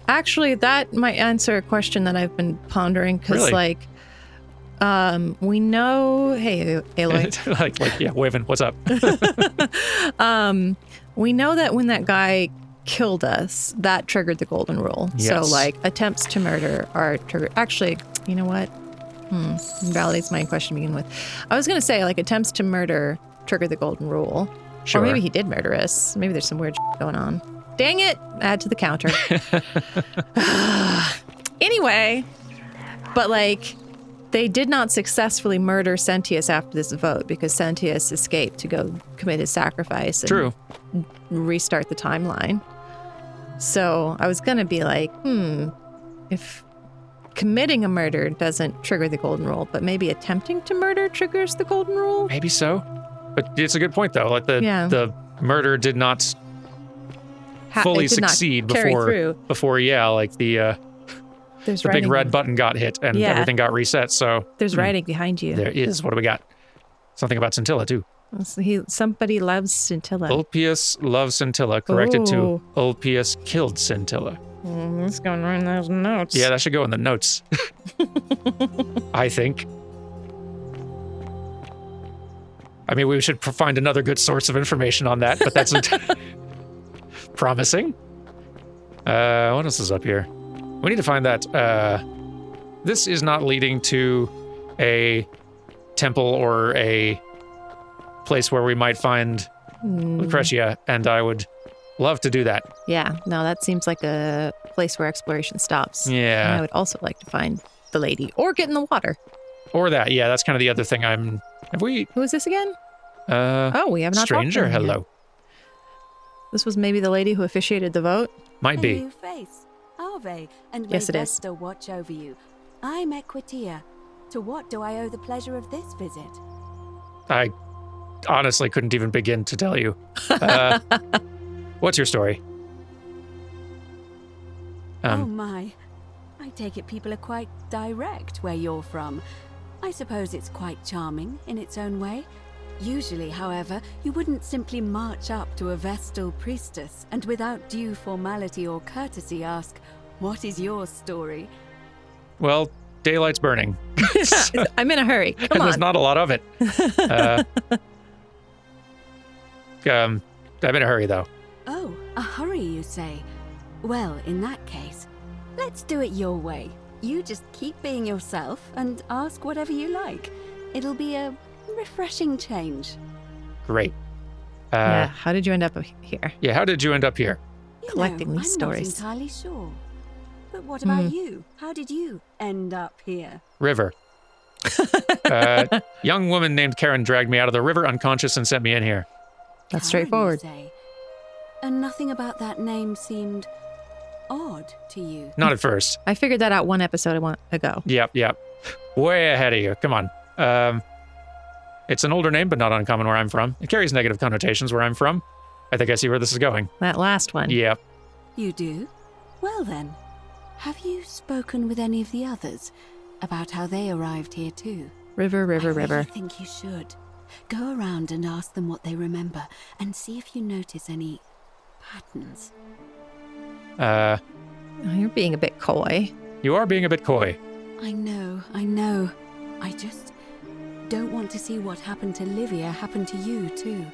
Actually, that might answer a question that I've been pondering, because, Really? like, we know, hey, Aloy. like, yeah, Waven, what's up? We know that when that guy killed us, that triggered the golden rule. Yes. So, like, attempts to murder are triggered. Actually, you know what? Validates my question to begin with. I was going to say, like, attempts to murder trigger the golden rule. Sure. Or maybe he did murder us. Maybe there's some weird going on. Dang it! Add to the counter. Anyway, but, like, they did not successfully murder Sentius after this vote because Sentius escaped to go commit his sacrifice and restart the timeline. So I was going to be like, if committing a murder doesn't trigger the golden rule, but maybe attempting to murder triggers the golden rule? Maybe so. But it's a good point, though. Like, the murder did not fully succeed before, yeah, like the big red button got hit and everything got reset. So there's writing behind you. There is. What do we got? Something about Scintilla, too. Somebody loves Scintilla. Ulpius loves Scintilla, corrected to Ulpius killed Scintilla. Let's go and write those notes. Yeah, that should go in the notes. I think. I mean, we should find another good source of information on that, but that's promising. What else is up here? We need to find that. This is not leading to a temple or a place where we might find Lucretia, and I would love to do that. Yeah, no, that seems like a place where exploration stops. Yeah. And I would also like to find the lady or get in the water. Or that, yeah, that's kind of the other thing Have we... Who is this again? We have not Stranger, talked to her hello. yet. This was maybe the lady who officiated the vote? Might be. New face, Ave, and Yes, it is. Vesta watch over you. I'm Equitia. To what do I owe the pleasure of this visit? I honestly couldn't even begin to tell you. What's your story? Oh my. I take it people are quite direct where you're from. I suppose it's quite charming in its own way. Usually, however, you wouldn't simply march up to a Vestal priestess and without due formality or courtesy ask, "What is your story?" Well, daylight's burning. I'm in a hurry. Come and on. there's not a lot of it. I'm in a hurry, though. Oh, a hurry, you say? Well, in that case, let's do it your way. You just keep being yourself and ask whatever you like. It'll be a refreshing change. Great. Yeah, how did you end up here? Yeah, how did you end up here? Collecting these stories. I'm not entirely sure. But what about you? How did you end up here? River. Young woman named Karen dragged me out of the river unconscious and sent me in here. That's Karen, straightforward. you say? And nothing about that name seemed odd to you? Not at first. I figured that out one episode ago. Yep. Way ahead of you. Come on. It's an older name, but not uncommon where I'm from. It carries negative connotations where I'm from. I think I see where this is going. That last one. Yep. You do? Well then, have you spoken with any of the others about how they arrived here too? River. I think you should. Go around and ask them what they remember and see if you notice any patterns. You're being a bit coy. You are being a bit coy. I know. I just don't want to see what happened to Livia happen to you too.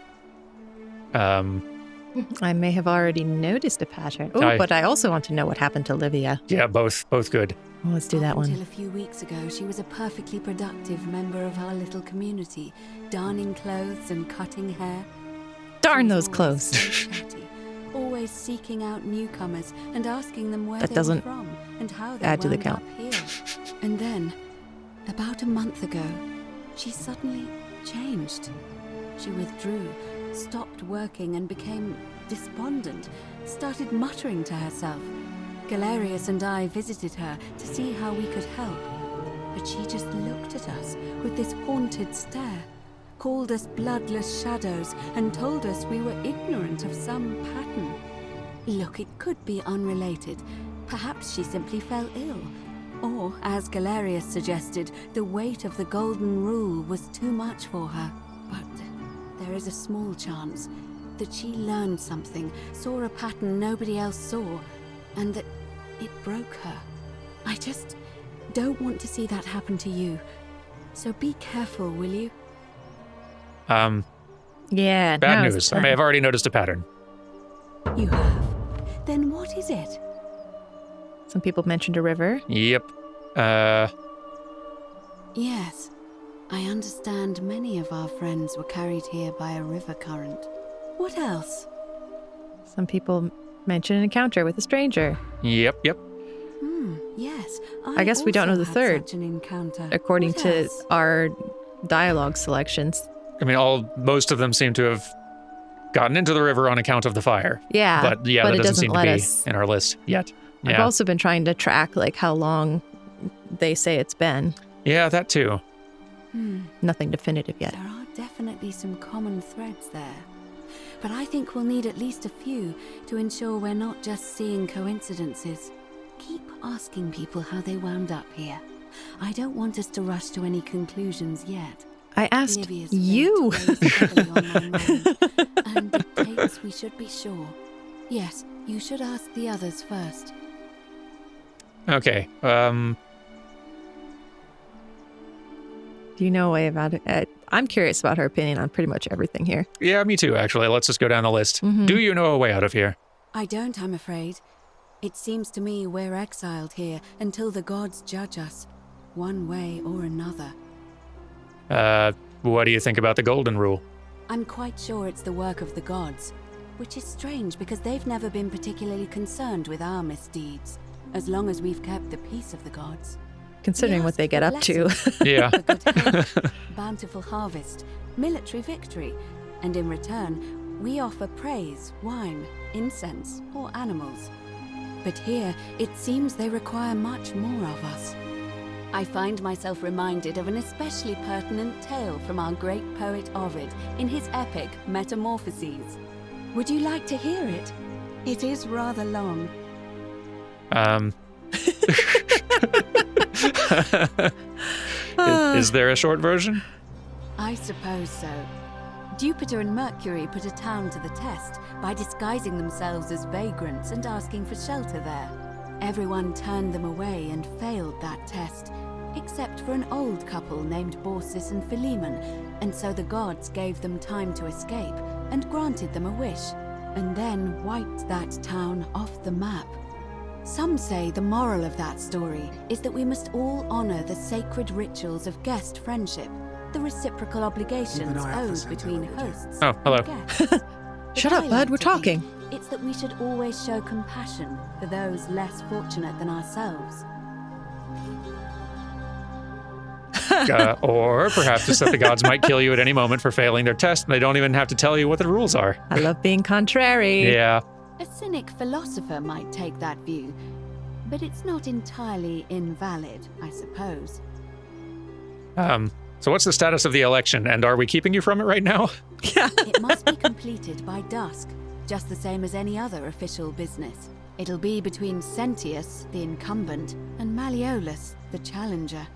I may have already noticed a pattern. Oh, but I also want to know what happened to Livia. Yeah, both good. Well, let's do that one. Until a few weeks ago, she was a perfectly productive member of our little community, darning clothes and cutting hair. Darn those clothes. Chatty, always seeking out newcomers and asking them where That they doesn't were from and how they add to the wound count. up here. And then, about a month ago, she suddenly changed. She withdrew, stopped working and became despondent, started muttering to herself. Galerius and I visited her to see how we could help, but she just looked at us with this haunted stare, called us bloodless shadows, and told us we were ignorant of some pattern. Look, it could be unrelated. Perhaps she simply fell ill. Or, as Galerius suggested, the weight of the golden rule was too much for her. But there is a small chance that she learned something, saw a pattern nobody else saw, and that it broke her. I just don't want to see that happen to you. So be careful, will you? Yeah. Bad news. I may have already noticed a pattern. You have? Then what is it? Some people mentioned a river. Yep. Yes. I understand many of our friends were carried here by a river current. What else? Some people mentioned an encounter with a stranger. Yep. Yes. I guess we don't know also the had third, such an encounter. according What to else? our dialogue selections. I mean, most of them seem to have gotten into the river on account of the fire. Yeah, But yeah, but that it doesn't doesn't seem to let be us- in our list yet. I've Yeah. also been trying to track like how long they say it's been. Yeah, that too. Nothing definitive yet. There are definitely some common threads there. But I think we'll need at least a few to ensure we're not just seeing coincidences. Keep asking people how they wound up here. I don't want us to rush to any conclusions yet. I asked Livia's fate you. weighs heavily on my mind, and dictates we should be sure. Yes, you should ask the others first. Okay. Do you know a way about it? I'm curious about her opinion on pretty much everything here. Yeah, me too, actually. Let's just go down the list. Do you know a way out of here? I don't, I'm afraid. It seems to me we're exiled here until the gods judge us, one way or another. What do you think about the Golden Rule? I'm quite sure it's the work of the gods, which is strange because they've never been particularly concerned with our misdeeds, as long as we've kept the peace of the gods. Considering We what they ask get for up to. blessings, Yeah. for good health, bountiful harvest, military victory, and in return, we offer praise, wine, incense, or animals. But here, it seems they require much more of us. I find myself reminded of an especially pertinent tale from our great poet Ovid in his epic Metamorphoses. Would you like to hear it? It is rather long. Is there a short version? I suppose so. Jupiter and Mercury put a town to the test by disguising themselves as vagrants and asking for shelter there. Everyone turned them away and failed that test, except for an old couple named Baucis and Philemon, and so the gods gave them time to escape and granted them a wish, and then wiped that town off the map. Some say the moral of that story is that we must all honor the sacred rituals of guest friendship, the reciprocal obligations owed between hosts Oh, hello. and guests. Shut But up, I bud. like We're to talking. think It's that we should always show compassion for those less fortunate than ourselves. Or perhaps it's that the gods might kill you at any moment for failing their test, and they don't even have to tell you what the rules are. I love being contrary. Yeah. A cynic philosopher might take that view, but it's not entirely invalid, I suppose. So what's the status of the election, and are we keeping you from it right now? It must be completed by dusk, just the same as any other official business. It'll be between Sentius, the incumbent, and Malleolus, the challenger.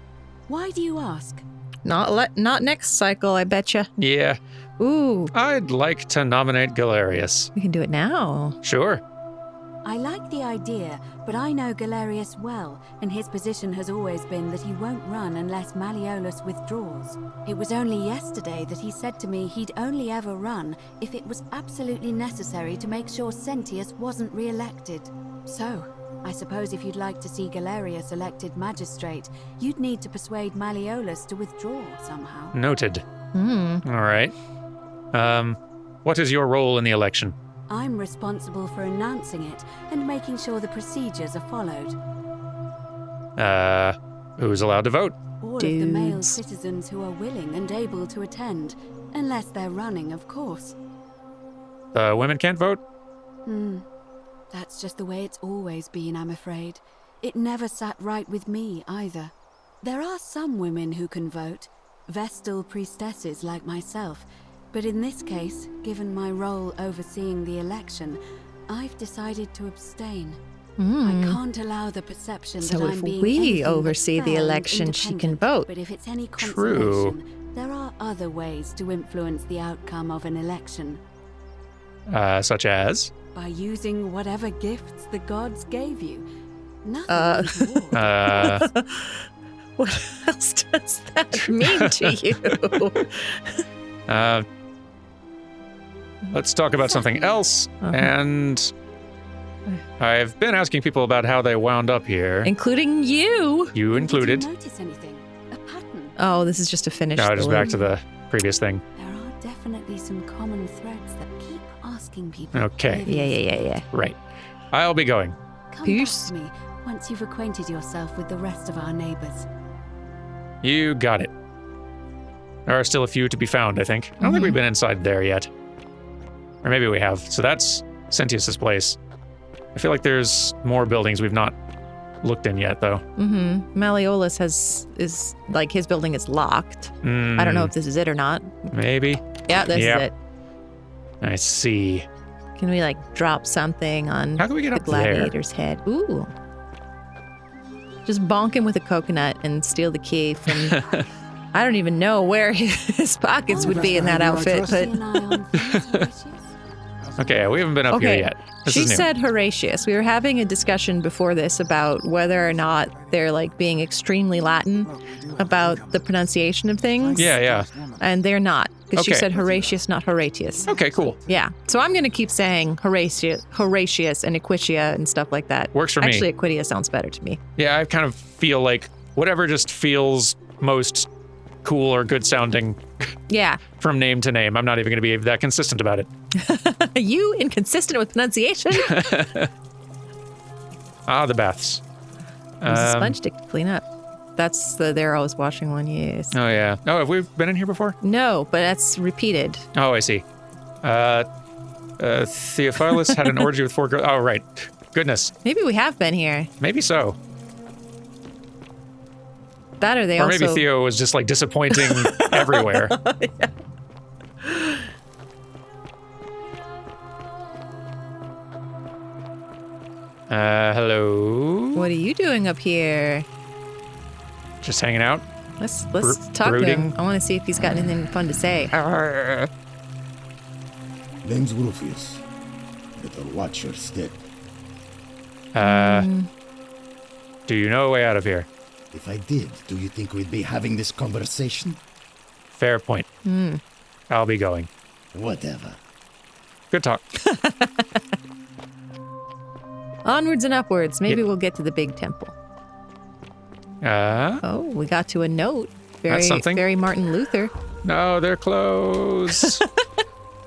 Why do you ask? Not next cycle, I betcha. Yeah. Ooh, I'd like to nominate Galerius. we can do it now. Sure. I like the idea, but I know Galerius well, and his position has always been that he won't run unless Malleolus withdraws. It was only yesterday that he said to me he'd only ever run if it was absolutely necessary to make sure Sentius wasn't re-elected. So, I suppose if you'd like to see Galerius elected magistrate, you'd need to persuade Malleolus to withdraw somehow. Noted. All right. What is your role in the election? I'm responsible for announcing it and making sure the procedures are followed. Who's allowed to vote? All of the male citizens who are willing and able to attend, unless they're running, of course. Women can't vote? That's just the way it's always been, I'm afraid. It never sat right with me, either. There are some women who can vote, Vestal priestesses like myself, but in this case, given my role overseeing the election, I've decided to abstain. I can't allow the perception that I'm being So if we oversee the election, she can vote. But if it's any consolation, there are other ways to influence the outcome of an election. Such as? By using whatever gifts the gods gave you. Nothing untoward. What else does that mean to you? Let's talk about something else. And I've been asking people about how they wound up here. Including you. You included. Did you notice anything? A pattern? Oh, this is just to finish. No, just back to the previous thing. There are definitely some common threads that keep asking people. Okay. Yeah. Right. I'll be going. Come Peace. back to me once you've acquainted yourself with the rest of our neighbors. You got it. There are still a few to be found, I think. I don't think we've been inside there yet. Or maybe we have. So that's Sentius's place. I feel like there's more buildings we've not looked in yet, though. Malleolus is like his building is locked. I don't know if this is it or not. Maybe. Yeah, this is it. I see. Can we like drop something on How can we get the up there? gladiator's head? Ooh. Just bonk him with a coconut and steal the key from... I don't even know where his pockets would be in that outfit, but... Okay, we haven't been up here yet. This she is new. said Horatius. We were having a discussion before this about whether or not they're like being extremely Latin about the pronunciation of things. Yeah. And they're not, because she Okay. said Horatius, not Horatius. Okay, cool. Yeah. So I'm going to keep saying Horatius and Equitia and stuff like that. Works for me. Actually, Equitia sounds better to me. Yeah, I kind of feel like whatever just feels most cool or good sounding Yeah. from name to name. I'm not even going to be that consistent about it. You inconsistent with pronunciation? The baths. There's a sponge stick to clean up. That's the they're always washing one, yes. Oh, yeah. Oh, have we been in here before? No, but that's repeated. Oh, I see. Theophilus had an orgy with 4 girls. Oh, right. Goodness. Maybe we have been here. Maybe so. That or they Or also... maybe Theo was just like disappointing everywhere. Hello? What are you doing up here? Just hanging out? Let's talk to him. I want to see if he's got anything fun to say. Name's Rufius. Better watch your step. Do you know a way out of here? If I did, do you think we'd be having this conversation? Fair point. I'll be going. Whatever. Good talk. Onwards and upwards. Maybe we'll get to the big temple. Oh, we got to a note. That's something. Very Martin Luther. No, they're closed.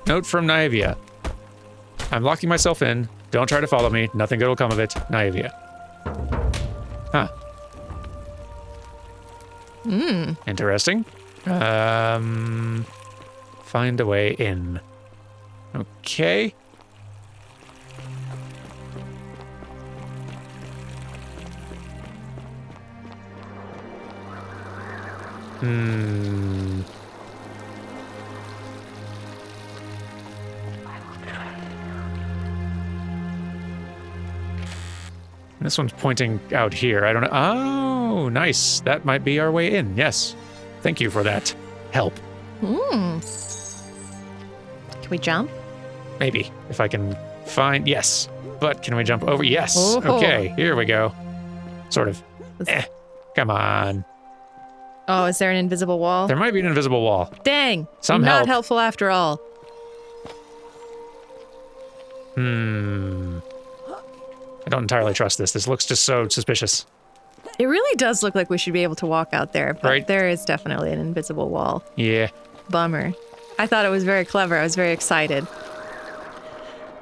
Note from Naivia. I'm locking myself in. Don't try to follow me. Nothing good will come of it. Naivia. Huh. Interesting. Find a way in. Okay. This one's pointing out here. I don't know. Oh, nice. That might be our way in. Yes. Thank you for that help. Can we jump? Maybe, if I can find... Yes. But can we jump over? Yes. Oh. Okay, here we go. Sort of. Come on. Oh, is there an invisible wall? There might be an invisible wall. Dang. Some Not help. helpful after all. I don't entirely trust this. This looks just so suspicious. It really does look like we should be able to walk out there, but Right. there is definitely an invisible wall. Yeah. Bummer. I thought it was very clever. I was very excited.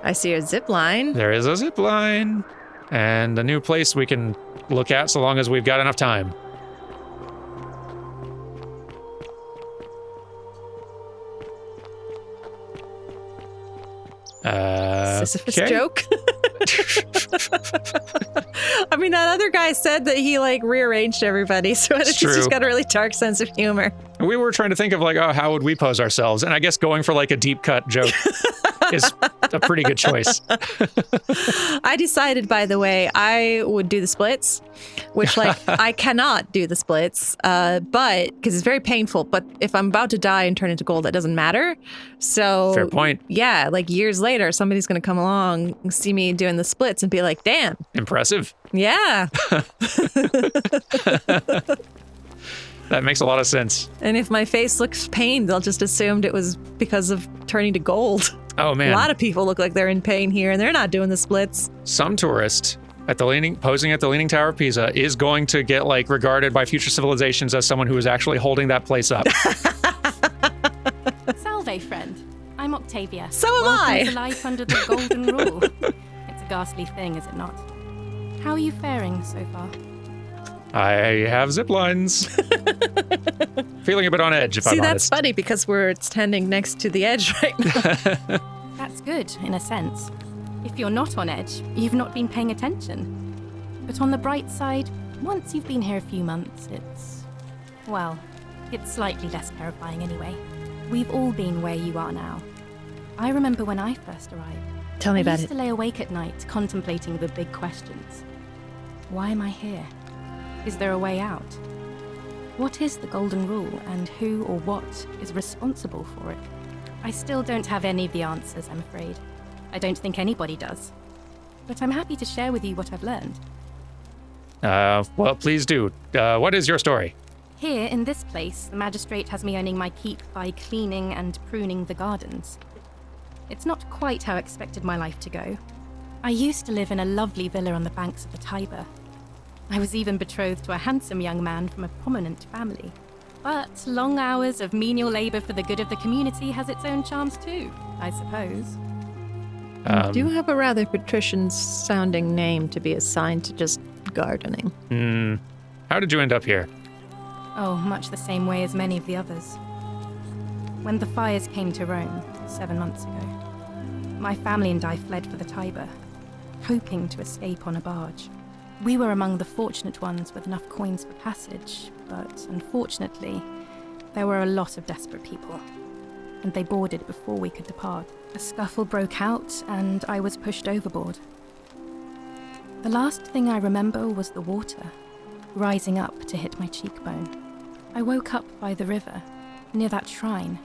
I see a zip line. There is a zip line. And a new place we can look at so long as we've got enough time. Sisyphus okay. joke. I mean, that other guy said that he like rearranged everybody, so he's true. just got a really dark sense of humor. We were trying to think of like, oh, how would we pose ourselves? And I guess going for like a deep cut joke is a pretty good choice. I decided, by the way, I would do the splits, which like I cannot do the splits, but because it's very painful. But if I'm about to die and turn into gold, that doesn't matter. So Fair point. Yeah, like years later, somebody's gonna come along, and see me doing the splits, and be like, "Damn, Impressive. yeah." That makes a lot of sense. And if my face looks pained, they'll just assume it was because of turning to gold. Oh man. A lot of people look like they're in pain here, and they're not doing the splits. Some tourist at the posing at the Leaning Tower of Pisa is going to get like regarded by future civilizations as someone who is actually holding that place up. Salve, friend. I'm Octavia. So am Welcome I. to life under the golden rule. It's a ghastly thing, is it not? How are you faring so far? I have zip lines. Feeling a bit on edge, if See, I'm that's honest. funny because we're standing next to the edge right now. That's good, in a sense. If you're not on edge, you've not been paying attention. But on the bright side, once you've been here a few months, it's slightly less terrifying anyway. We've all been where you are now. I remember when I first arrived. Tell me I about used it. to lay awake at night contemplating the big questions. Why am I here? Is there a way out? What is the golden rule, and who or what is responsible for it? I still don't have any of the answers, I'm afraid. I don't think anybody does. But I'm happy to share with you what I've learned. Well, please do. What is your story? Here, in this place, the magistrate has me earning my keep by cleaning and pruning the gardens. It's not quite how I expected my life to go. I used to live in a lovely villa on the banks of the Tiber. I was even betrothed to a handsome young man from a prominent family. But long hours of menial labor for the good of the community has its own charms too, I suppose. You do have a rather patrician-sounding name to be assigned to just gardening. How did you end up here? Oh, much the same way as many of the others. When the fires came to Rome 7 months ago, my family and I fled for the Tiber, hoping to escape on a barge. We were among the fortunate ones with enough coins for passage, but unfortunately, there were a lot of desperate people, and they boarded before we could depart. A scuffle broke out, and I was pushed overboard. The last thing I remember was the water, rising up to hit my cheekbone. I woke up by the river, near that shrine,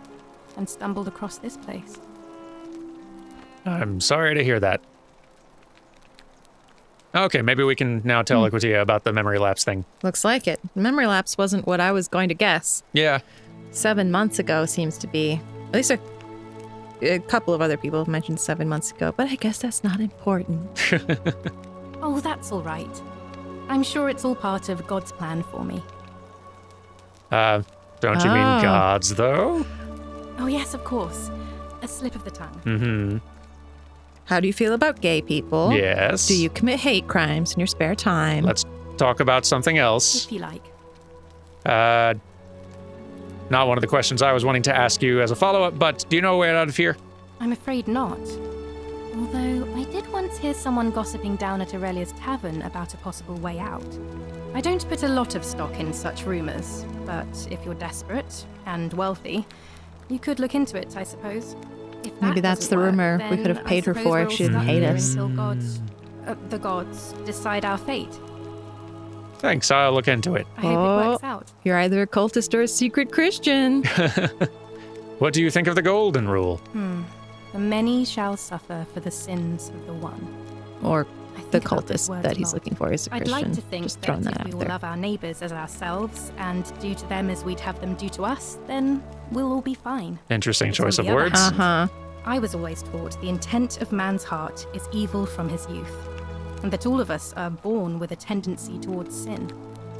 and stumbled across this place. I'm sorry to hear that. Okay, maybe we can now tell Equitia about the memory lapse thing. Looks like it. Memory lapse wasn't what I was going to guess. Yeah. 7 months ago seems to be. At least a couple of other people have mentioned 7 months ago, but I guess that's not important. Oh, that's all right. I'm sure it's all part of God's plan for me. Don't you mean gods, though? Oh, yes, of course. A slip of the tongue. Mm-hmm. How do you feel about gay people? Yes. Do you commit hate crimes in your spare time? Let's talk about something else. If you like. Not one of the questions I was wanting to ask you as a follow-up, but do you know a way out of here? I'm afraid not. Although, I did once hear someone gossiping down at Aurelia's tavern about a possible way out. I don't put a lot of stock in such rumors, but if you're desperate and wealthy, you could look into it, I suppose. If Maybe that that's the doesn't rumor work, we could have then paid I her suppose for we're if all she didn't stuck hate here us. Until the gods decide our fate. Thanks, I'll look into it. I hope it works out. You're either a cultist or a secret Christian. What do you think of the golden rule? The many shall suffer for the sins of the one. Or I the think about those cultist words that a he's lot. looking for is a Christian. I'd like to think Just that throwing that if we out all there. love our neighbours as ourselves and do to them as we'd have them do to us, then we'll all be fine. Interesting But choice on of the other words. hand, I was always taught the intent of man's heart is evil from his youth, and that all of us are born with a tendency towards sin.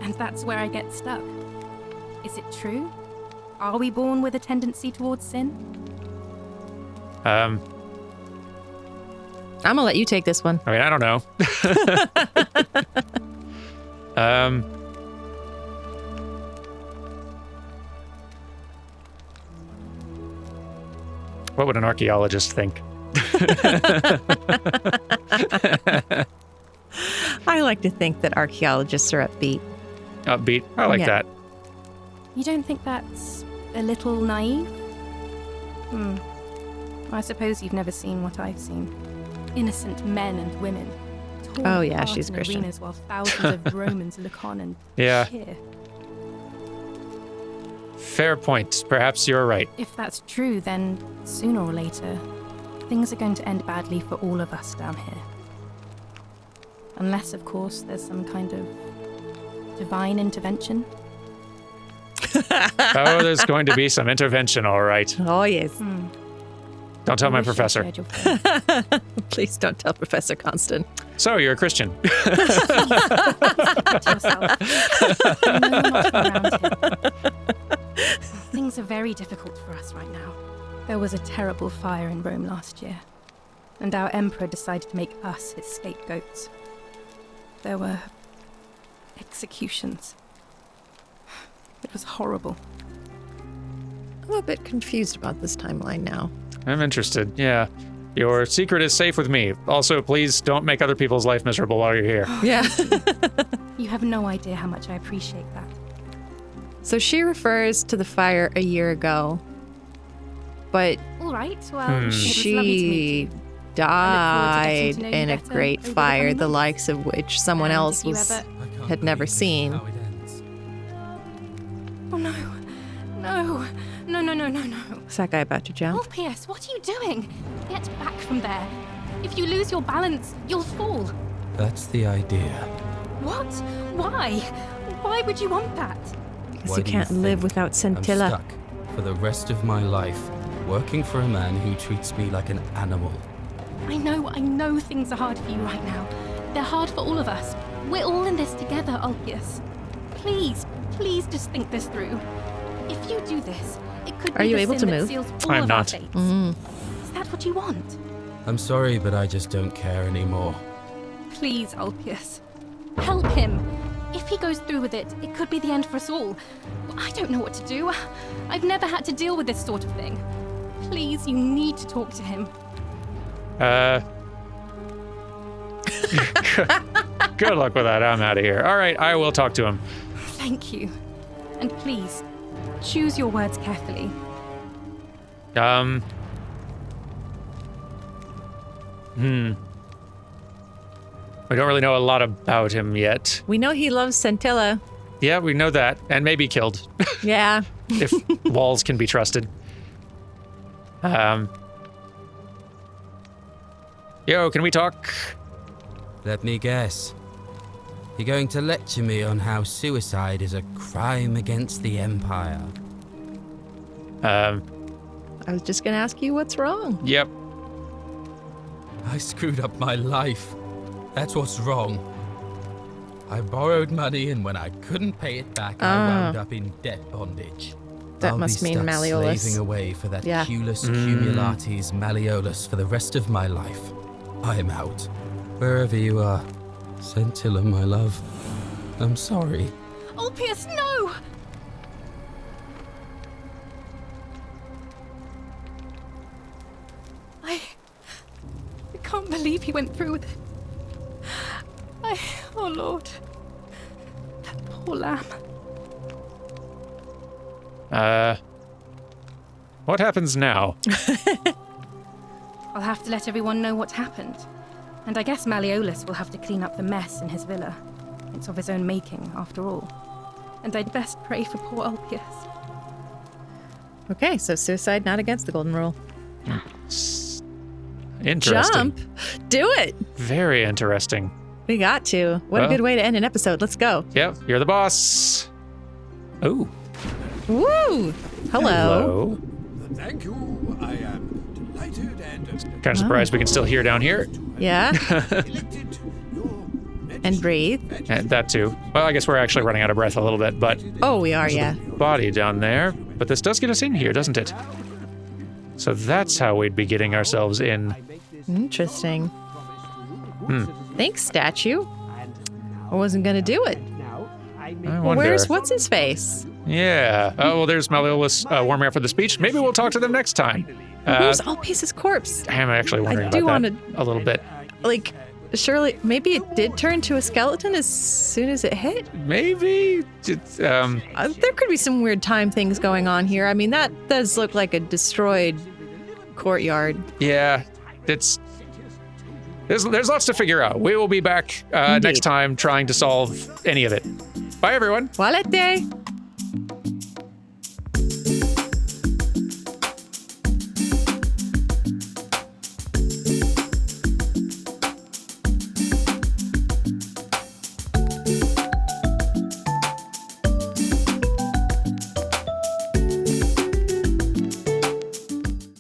And that's where I get stuck. Is it true? Are we born with a tendency towards sin? I'm gonna let you take this one. I mean, I don't know. What would an archaeologist think? I like to think that archaeologists are upbeat. Upbeat. I like Yeah. that. You don't think that's a little naive? I suppose you've never seen what I've seen. Innocent men and women. torn Oh, yeah, apart she's in Christian. arenas while thousands of Romans look on and Yeah. cheer. Fair point. Perhaps you're right. If that's true, then sooner or later, things are going to end badly for all of us down here. Unless, of course, there's some kind of divine intervention. Oh, there's going to be some intervention, all right. Oh, yes. Don't tell I my wish I professor. shared your faith. Please don't tell Professor Constant. So, you're a Christian. To yourself. I know not from around here. Things are very difficult for us right now. There was a terrible fire in Rome last year, and our emperor decided to make us his scapegoats. There were executions. It was horrible. I'm a bit confused about this timeline now. I'm interested. Yeah. Your secret is safe with me. Also, please don't make other people's life miserable while you're here. Yeah. You have no idea how much I appreciate that. So she refers to the fire a year ago, but All right, well, it was lovely to she meet you. died to know you in a better great over the fire, coming the months. likes of which someone And else if you was ever- had never seen. Oh no. No. No, no, no, no, no. Is that guy about to jump? Oh, P.S., what are you doing? Get back from there. If you lose your balance, you'll fall. That's the idea. What? Why? Why would you want that? Because Why you do can't you live think without I'm scintilla. stuck for the rest of my life, working for a man who treats me like an animal. I know things are hard for you right now. They're hard for all of us. We're all in this together, Ulpius. Please, please just think this through. If you do this, it could Are be you the able sin to that move? seals all I'm of not. our fates. Is that what you want? I'm sorry, but I just don't care anymore. Please, Ulpius. Help him. If he goes through with it, it could be the end for us all. I don't know what to do. I've never had to deal with this sort of thing. Please, you need to talk to him. Good luck with that. I'm out of here. All right, I will talk to him. Thank you. And please, choose your words carefully. We don't really know a lot about him yet. We know he loves scintilla. Yeah, we know that. And maybe killed. Yeah. If walls can be trusted. Yo, can we talk? Let me guess. You're going to lecture me on how suicide is a crime against the Empire. I was just going to ask you what's wrong. Yep. I screwed up my life. That's what's wrong. I borrowed money, and when I couldn't pay it back, I wound up in debt bondage. That I'll must be mean stuck Malleolus. slaving away for that Yeah. Culus Cumulatis Malleolus for the rest of my life. I'm out. Wherever you are, Scintilla, my love. I'm sorry. Ulpius, no! I can't believe he went through with it. Oh Lord. That poor lamb. What happens now? I'll have to let everyone know what happened. And I guess Malleolus will have to clean up the mess in his villa. It's of his own making, after all. And I'd best pray for poor Ulpius. Okay, so suicide not against the golden rule. Interesting. Jump? Do it. Very interesting. We got to. What a good way to end an episode. Let's go. Yep, you're the boss. Oh. Woo! Hello. Thank you. I am delighted and Kind of surprised we can still hear down here. Yeah. And breathe. And that too. Well, I guess we're actually running out of breath a little bit, but... Oh, we are, yeah. Body down there. But this does get us in here, doesn't it? So that's how we'd be getting ourselves in. Interesting. Thanks, statue. I wasn't going to do it. I Well, wonder. where's what's-his-face? Yeah. Oh, well, there's Malleolus warming up for the speech. Maybe we'll talk to them next time. Where's Alpice's corpse? I'm actually wondering do about wanna- that a little bit. Like, surely, maybe it did turn to a skeleton as soon as it hit? Maybe. There could be some weird time things going on here. I mean, that does look like a destroyed courtyard. Yeah. There's lots to figure out. We will be back next time trying to solve any of it. Bye, everyone. Walete.